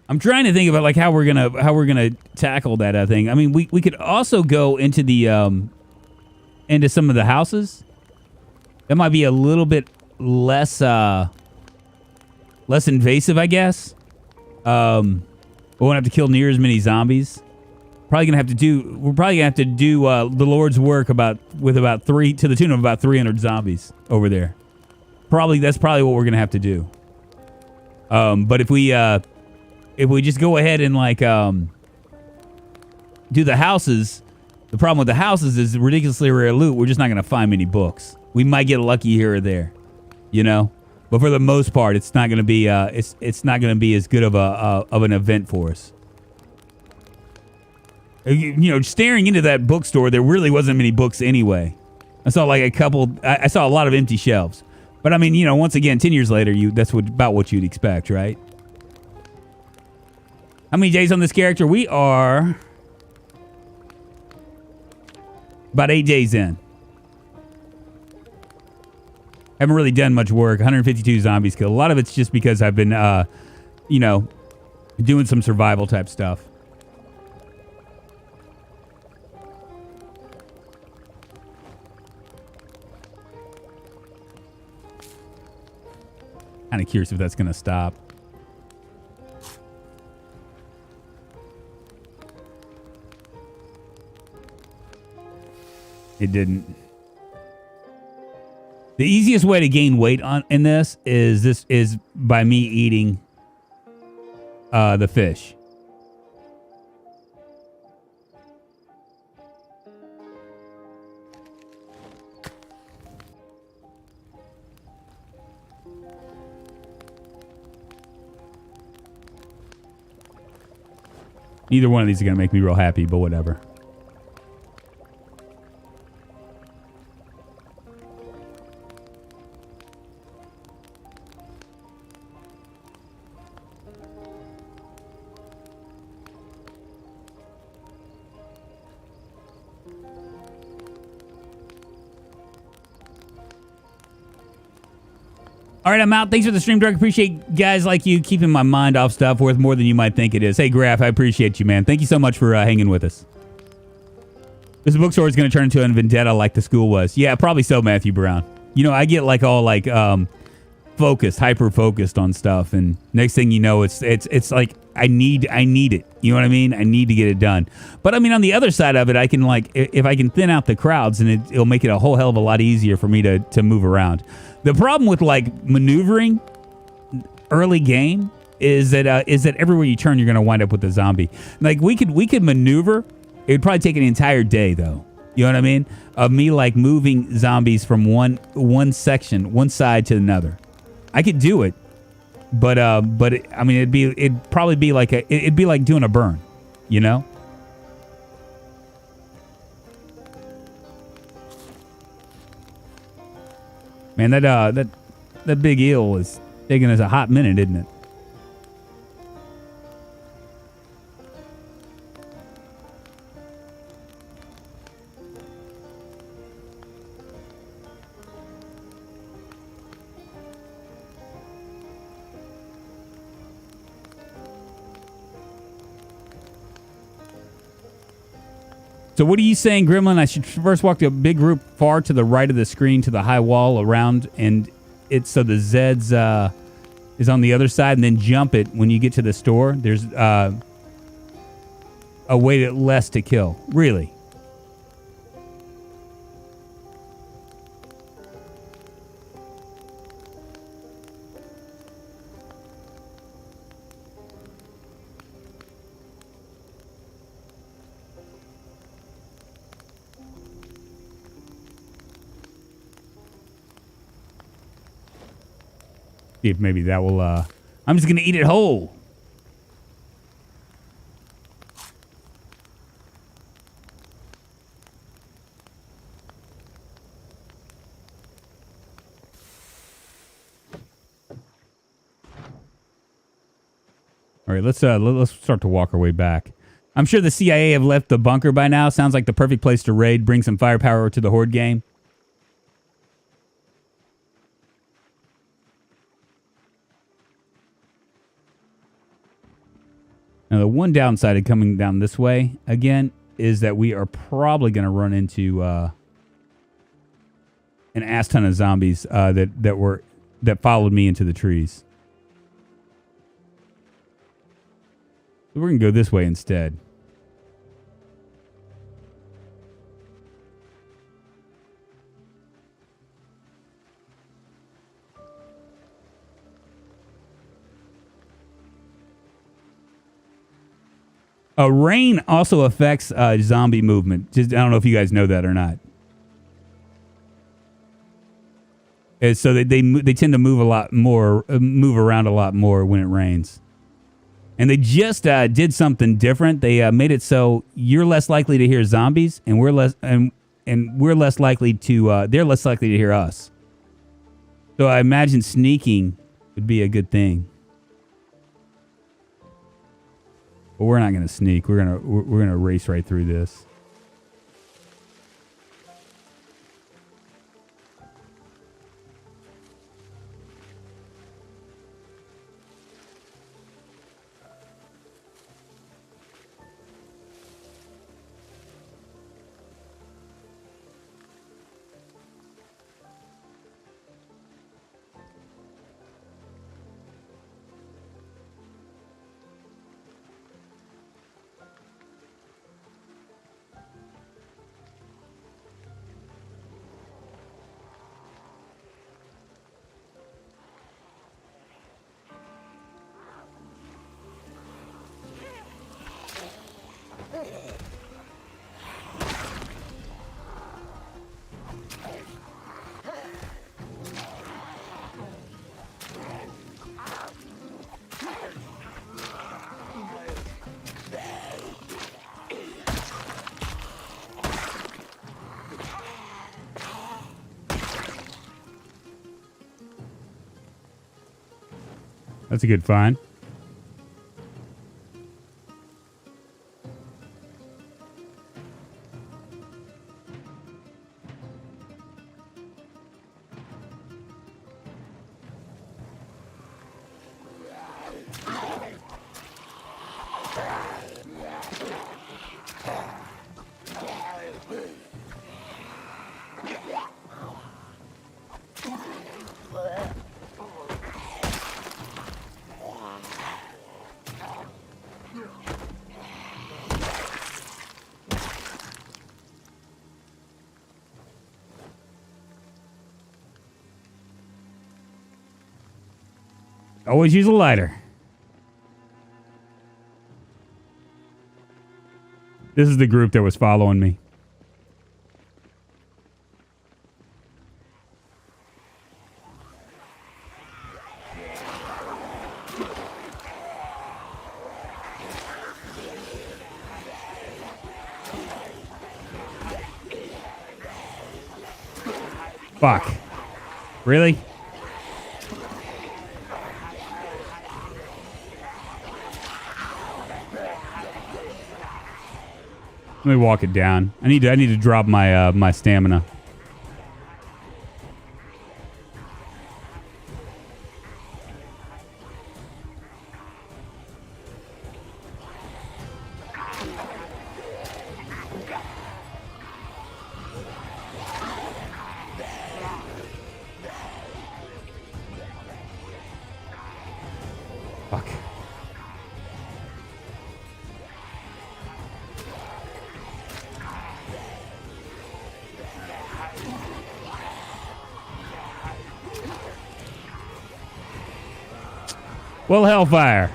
I'm trying to think about like how we're gonna tackle that thing. I mean, we could also go into the into some of the houses. That might be a little bit less invasive, I guess. We won't have to kill near as many zombies. We're probably gonna have to do the Lord's work with about 3 to the tune of about 300 zombies over there. That's probably what we're gonna have to do. But if we just go ahead and like do the houses, the problem with the houses is ridiculously rare loot. We're just not gonna find many books. We might get lucky here or there, you know. But for the most part, it's not gonna be it's not gonna be as good of an event for us. You know, staring into that bookstore, there really wasn't many books anyway. I saw like a couple. I saw a lot of empty shelves. But I mean, you know, once again, 10 years later, that's about what you'd expect, right? How many days on this character? We are about 8 days in. Haven't really done much work. 152 zombies killed. A lot of it's just because I've been, you know, doing some survival type stuff. Kind of curious if that's going to stop. It didn't. The easiest way to gain weight in this is by me eating the fish. Neither one of these is going to make me real happy, but whatever. All right, I'm out. Thanks for the stream, Drunk. Appreciate guys like you keeping my mind off stuff worth more than you might think it is. Hey, Graf, I appreciate you, man. Thank you so much for hanging with us. This bookstore is going to turn into a vendetta like the school was. Yeah, probably so, Matthew Brown. You know, I get like all like focused, hyper focused on stuff, and next thing you know, it's like I need it. You know what I mean? I need to get it done. But I mean, on the other side of it, I can like if I can thin out the crowds, and it'll make it a whole hell of a lot easier for me to move around. The problem with like maneuvering early game is that everywhere you turn, you're going to wind up with a zombie. Like we could maneuver. It would probably take an entire day, though. You know what I mean? Of me like moving zombies from one side to another. I could do it, but I mean, it'd probably be like it'd be like doing a burn, you know? Man, that big eel is taking us a hot minute, isn't it? So what are you saying, Gremlin? I should first walk to a big group far to the right of the screen to the high wall around, and it's so the Zeds is on the other side, and then jump it when you get to the store. There's a way less to kill. Really? See if maybe that will, I'm just gonna eat it whole. All right, let's start to walk our way back. I'm sure the CIA have left the bunker by now. Sounds like the perfect place to raid, bring some firepower to the Horde game. Now, the one downside of coming down this way, again, is that we are probably going to run into an ass ton of zombies that followed me into the trees. So we're going to go this way instead. Rain also affects zombie movement. Just, I don't know if you guys know that or not. And so they tend to move a lot more, move around a lot more when it rains. And they just did something different. They made it so you're less likely to hear zombies, and we're less likely to they're less likely to hear us. So I imagine sneaking would be a good thing. But we're not going to sneak. We're gonna race right through this. That's a good find. Always use a lighter. This is the group that was following me. Fuck. Really? Let me walk it down. I need to drop my my stamina. Fuck. Well, hellfire.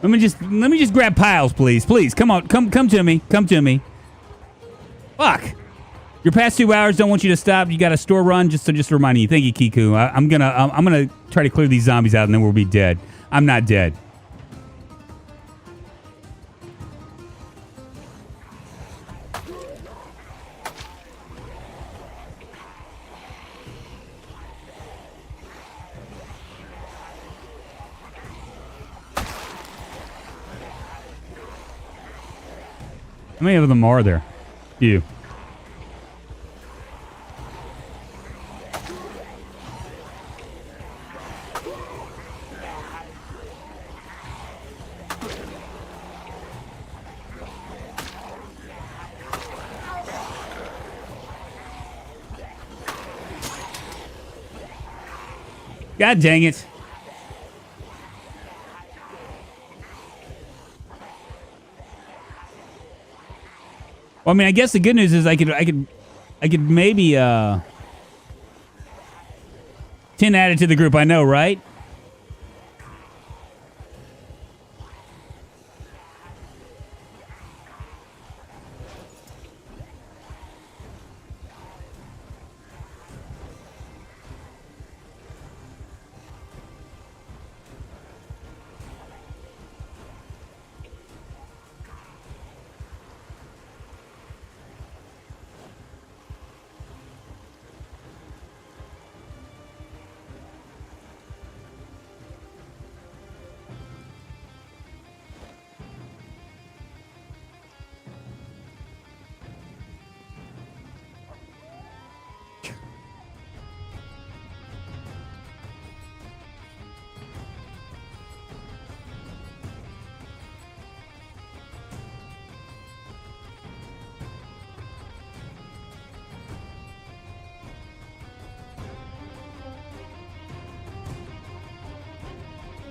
Let me just grab piles, please. Please, come on. Come to me. Come to me. Fuck. Your past 2 hours don't want you to stop. You got a store run, just reminding you. Thank you, Kiku. I'm gonna try to clear these zombies out, and then we'll be dead. I'm not dead. How many of them are there? You. God dang it. Well, I mean, I guess the good news is I could maybe 10 added to the group. I know, right?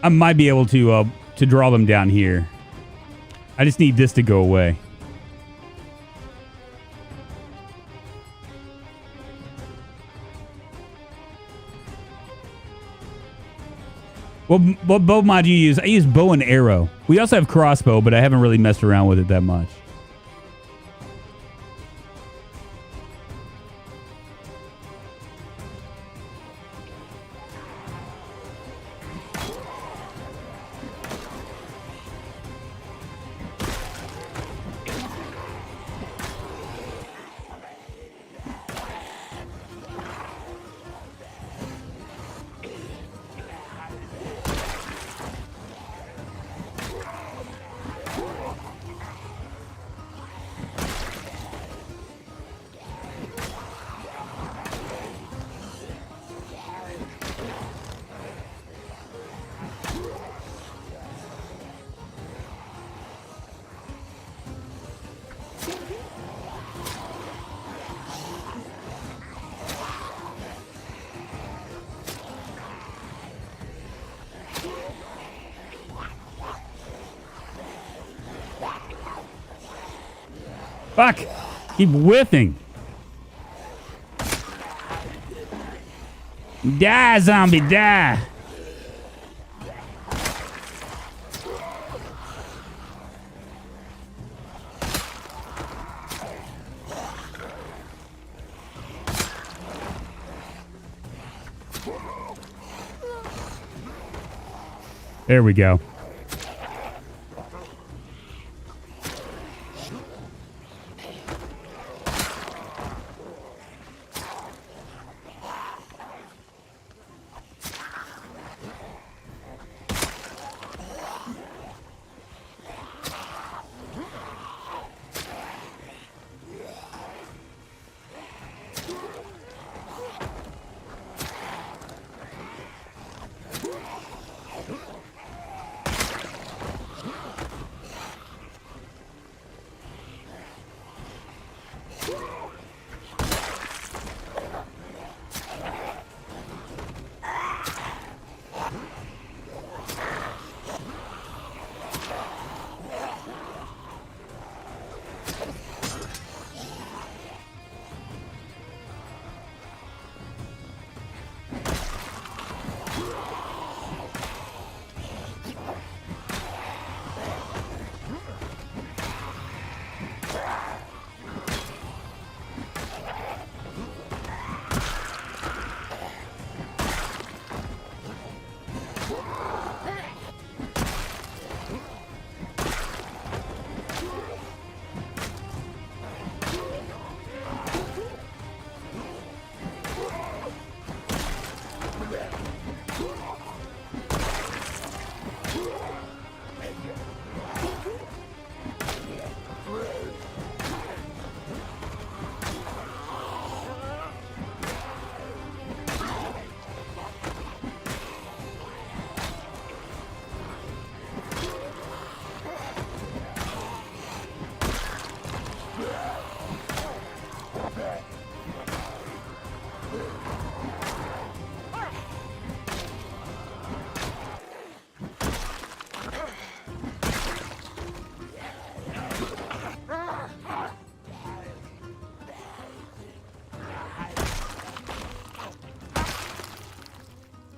I might be able to draw them down here. I just need this to go away. What bow mod do you use? I use bow and arrow. We also have crossbow, but I haven't really messed around with it that much. Fuck! Keep whiffing. Die, zombie, die! There we go.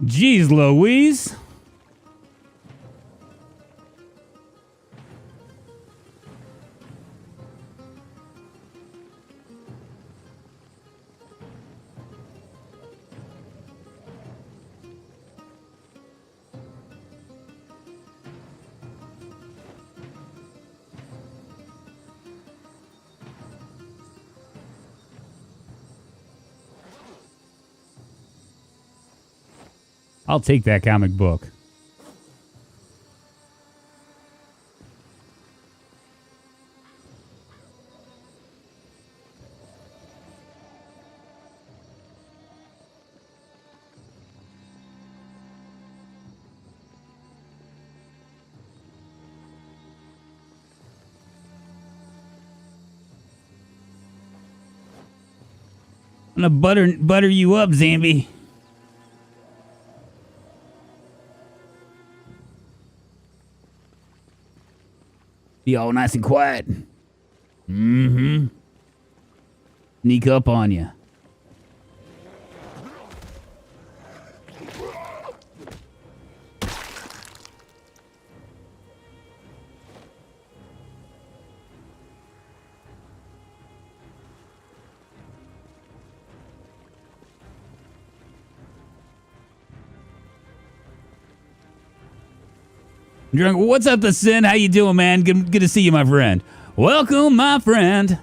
Jeez Louise. I'll take that comic book. I'm gonna butter you up, Zambi. Be all nice and quiet. Mm-hmm. Sneak up on you. Drunk, what's up, the Sin? How you doing, man? Good to see you, my friend. Welcome, my friend.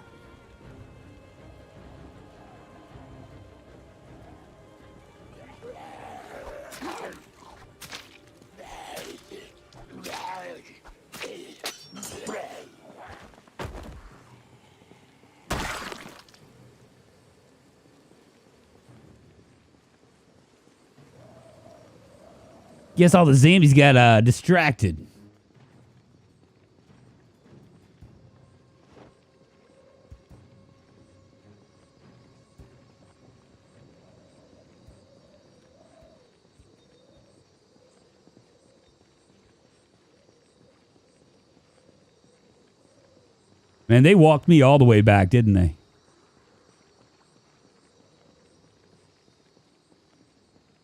Guess all the zombies got distracted. Man, they walked me all the way back, didn't they?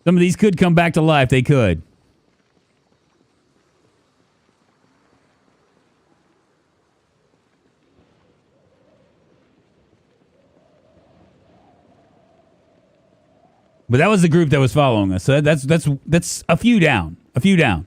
Some of these could come back to life. They could. But that was the group that was following us. So that's a few down. A few down.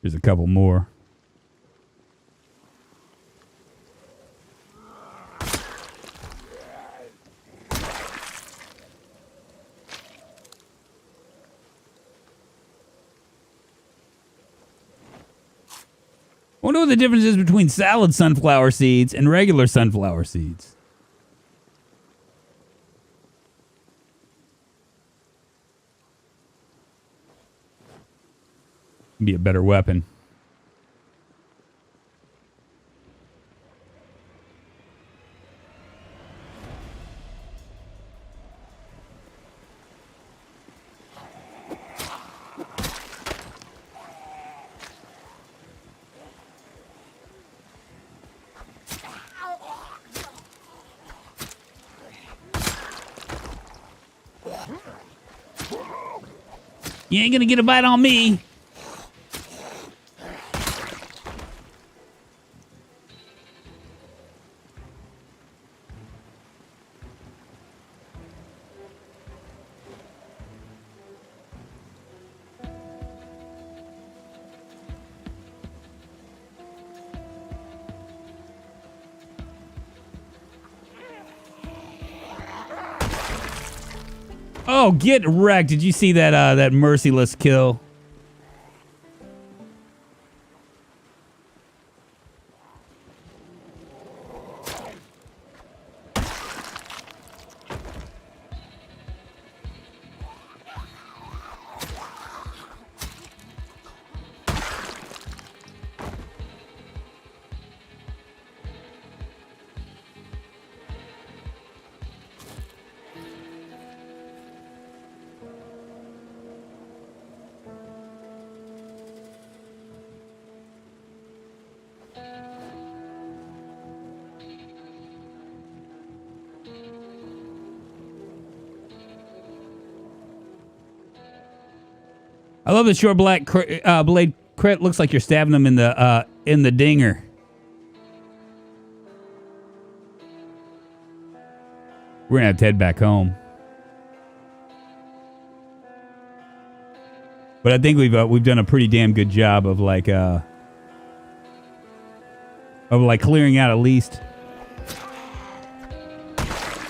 There's a couple more. I wonder what the difference is between salad sunflower seeds and regular sunflower seeds. Be a better weapon. You ain't gonna get a bite on me. Oh, get wrecked. Did you see that that merciless kill? I love the short black blade crit. Looks like you're stabbing them in the dinger. We're gonna have to head back home. But I think we've done a pretty damn good job of clearing out at least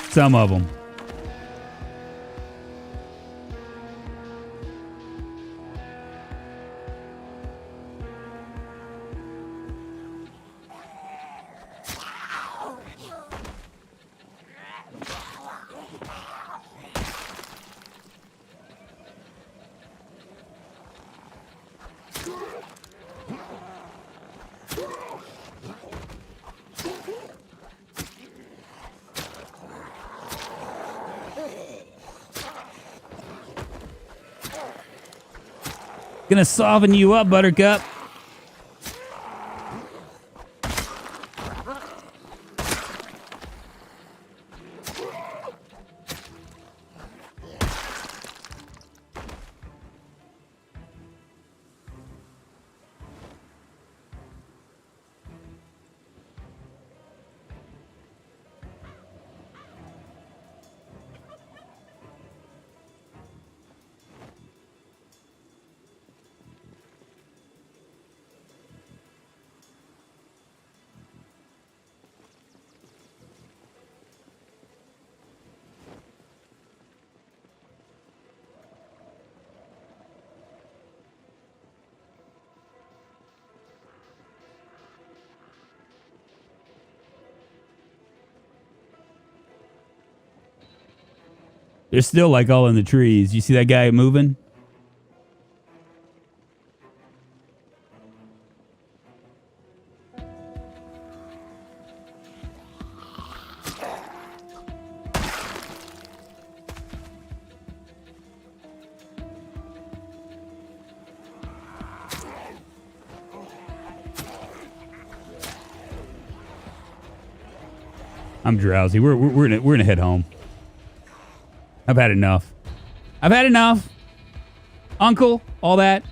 some of them. Gonna soften you up, Buttercup. They're still like all in the trees. You see that guy moving? I'm drowsy. We're gonna head home. I've had enough. I've had enough. Uncle, all that.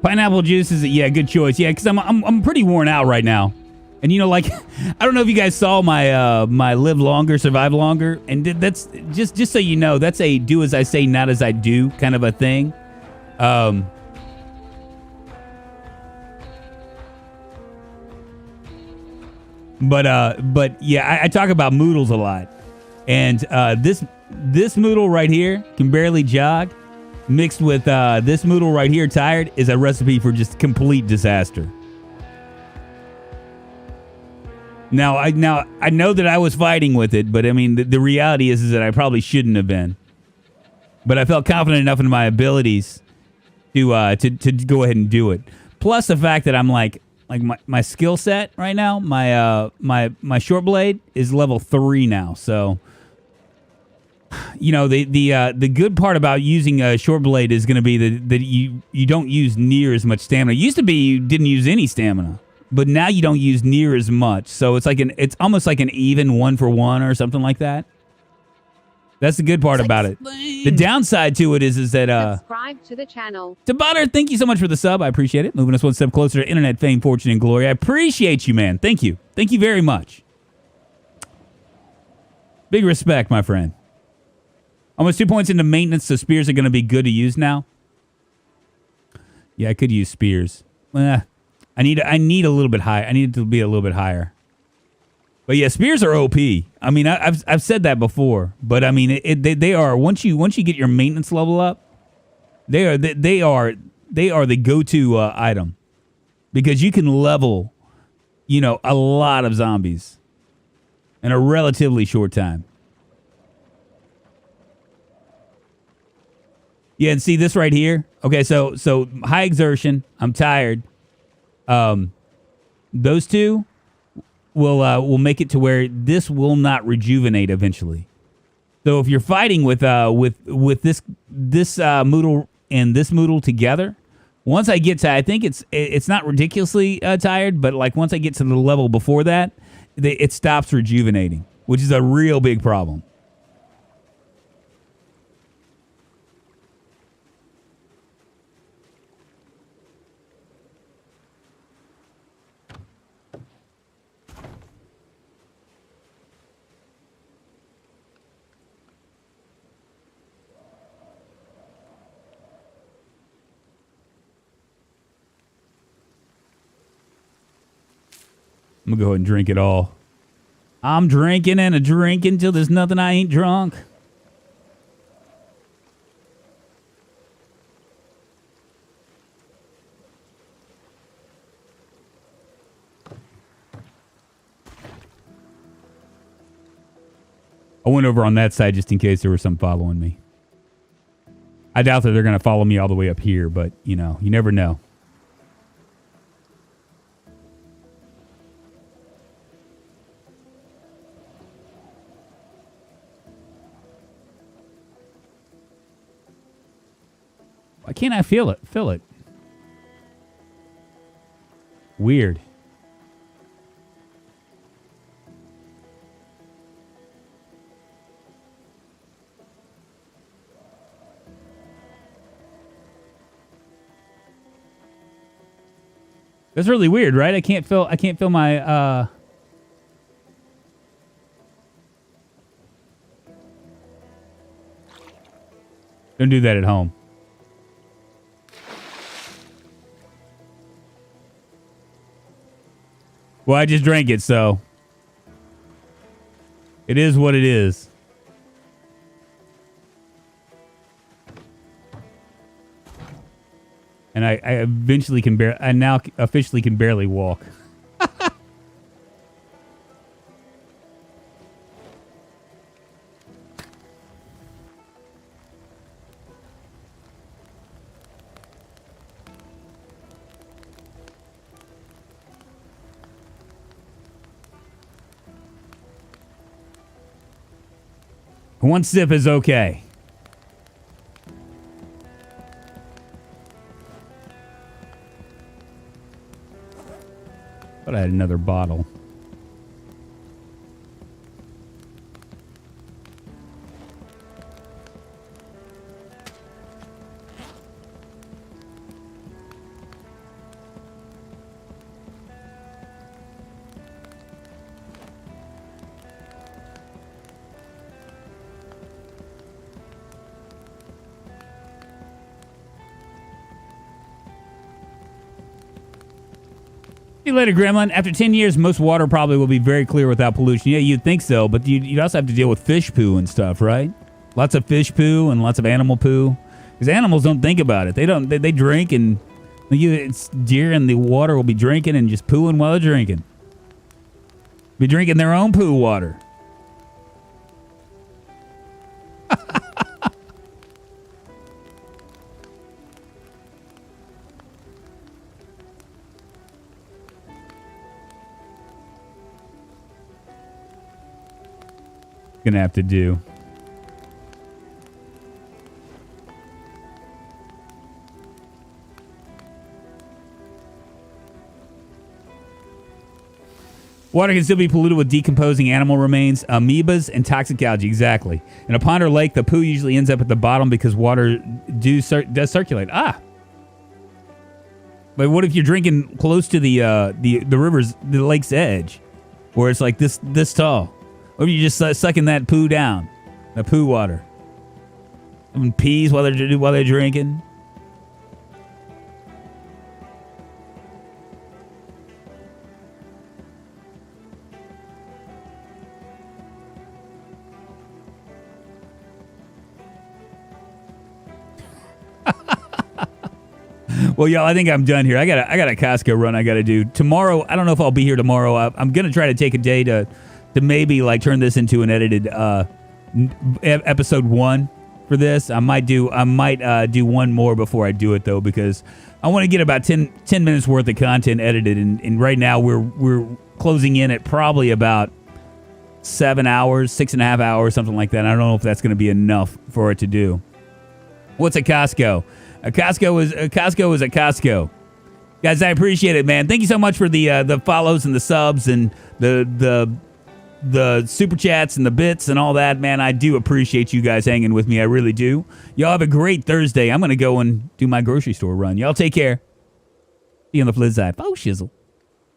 Pineapple juice is good choice. Yeah, because I'm pretty worn out right now, and I don't know if you guys saw my my live longer, survive longer, and that's just so you know, that's a do as I say, not as I do kind of a thing. But yeah, I talk about moodles a lot, and this moodle right here can barely jog. Mixed with this moodle right here, tired, is a recipe for just complete disaster. Now I know that I was fighting with it, but I mean the reality is that I probably shouldn't have been. But I felt confident enough in my abilities to go ahead and do it. Plus the fact that I'm like my skill set right now, my short blade is level 3 now, so. The good part about using a short blade is going to be that you don't use near as much stamina. It used to be you didn't use any stamina, but now you don't use near as much. So it's almost like an even 1-for-1 or something like that. That's the good part about it. The downside to it is that subscribe to the channel. To Butter, thank you so much for the sub. I appreciate it. Moving us one step closer to internet fame, fortune, and glory. I appreciate you, man. Thank you. Thank you very much. Big respect, my friend. Almost 2 points into maintenance, so spears are going to be good to use now. Yeah, I could use spears. I need a little bit high. I need it to be a little bit higher. But yeah, spears are OP. I mean, I've said that before, but I mean, they are once you get your maintenance level up, they are the go-to item, because you can level, a lot of zombies in a relatively short time. Yeah, and see this right here. Okay, so high exertion. I'm tired. Those two will make it to where this will not rejuvenate eventually. So if you're fighting with this Moodle and this Moodle together, once I get to, I think it's not ridiculously tired, but like once I get to the level before that, it stops rejuvenating, which is a real big problem. I'm going to go ahead and drink it all. I'm drinking and drinking till there's nothing I ain't drunk. I went over on that side just in case there was some following me. I doubt that they're going to follow me all the way up here, but, you know, you never know. Why can't I feel it? Feel it. Weird. That's really weird, right? I can't feel my Don't do that at home. Well, I just drank it, so it is what it is. And I eventually can I now officially can barely walk. One sip is okay. But I had another bottle. See you later, Gremlin. After 10 years, most water probably will be very clear without pollution. Yeah, you'd think so, but you'd also have to deal with fish poo and stuff, right? Lots of fish poo and lots of animal poo. Because animals don't think about it. They drink and it's deer in the water will be drinking and just pooing while they're drinking. Be drinking their own poo water. Gonna have to do. Water can still be polluted with decomposing animal remains, amoebas, and toxic algae. Exactly. In a pond or lake, the poo usually ends up at the bottom because water does circulate. Ah. But what if you're drinking close to the river's, the lake's edge, where it's like this tall? Or are you just sucking that poo down, the poo water? Someone pees while they're drinking. Well, y'all, I think I'm done here. I got a Costco run I got to do tomorrow. I don't know if I'll be here tomorrow. I'm gonna try to take a day to maybe like turn this into an edited episode 1 for this. I might do one more before I do it though, because I want to get about 10 minutes worth of content edited, and right now we're closing in at probably about 7 hours, 6.5 hours, something like that. I don't know if that's going to be enough for it to do. What's a Costco? A Costco is a Costco. Guys, I appreciate it, man. Thank you so much for the follows and the subs and the super chats and the bits and all that, man. I do appreciate you guys hanging with me. I really do. Y'all have a great Thursday. I'm going to go and do my grocery store run. Y'all take care. See you on the flip side. Oh, shizzle.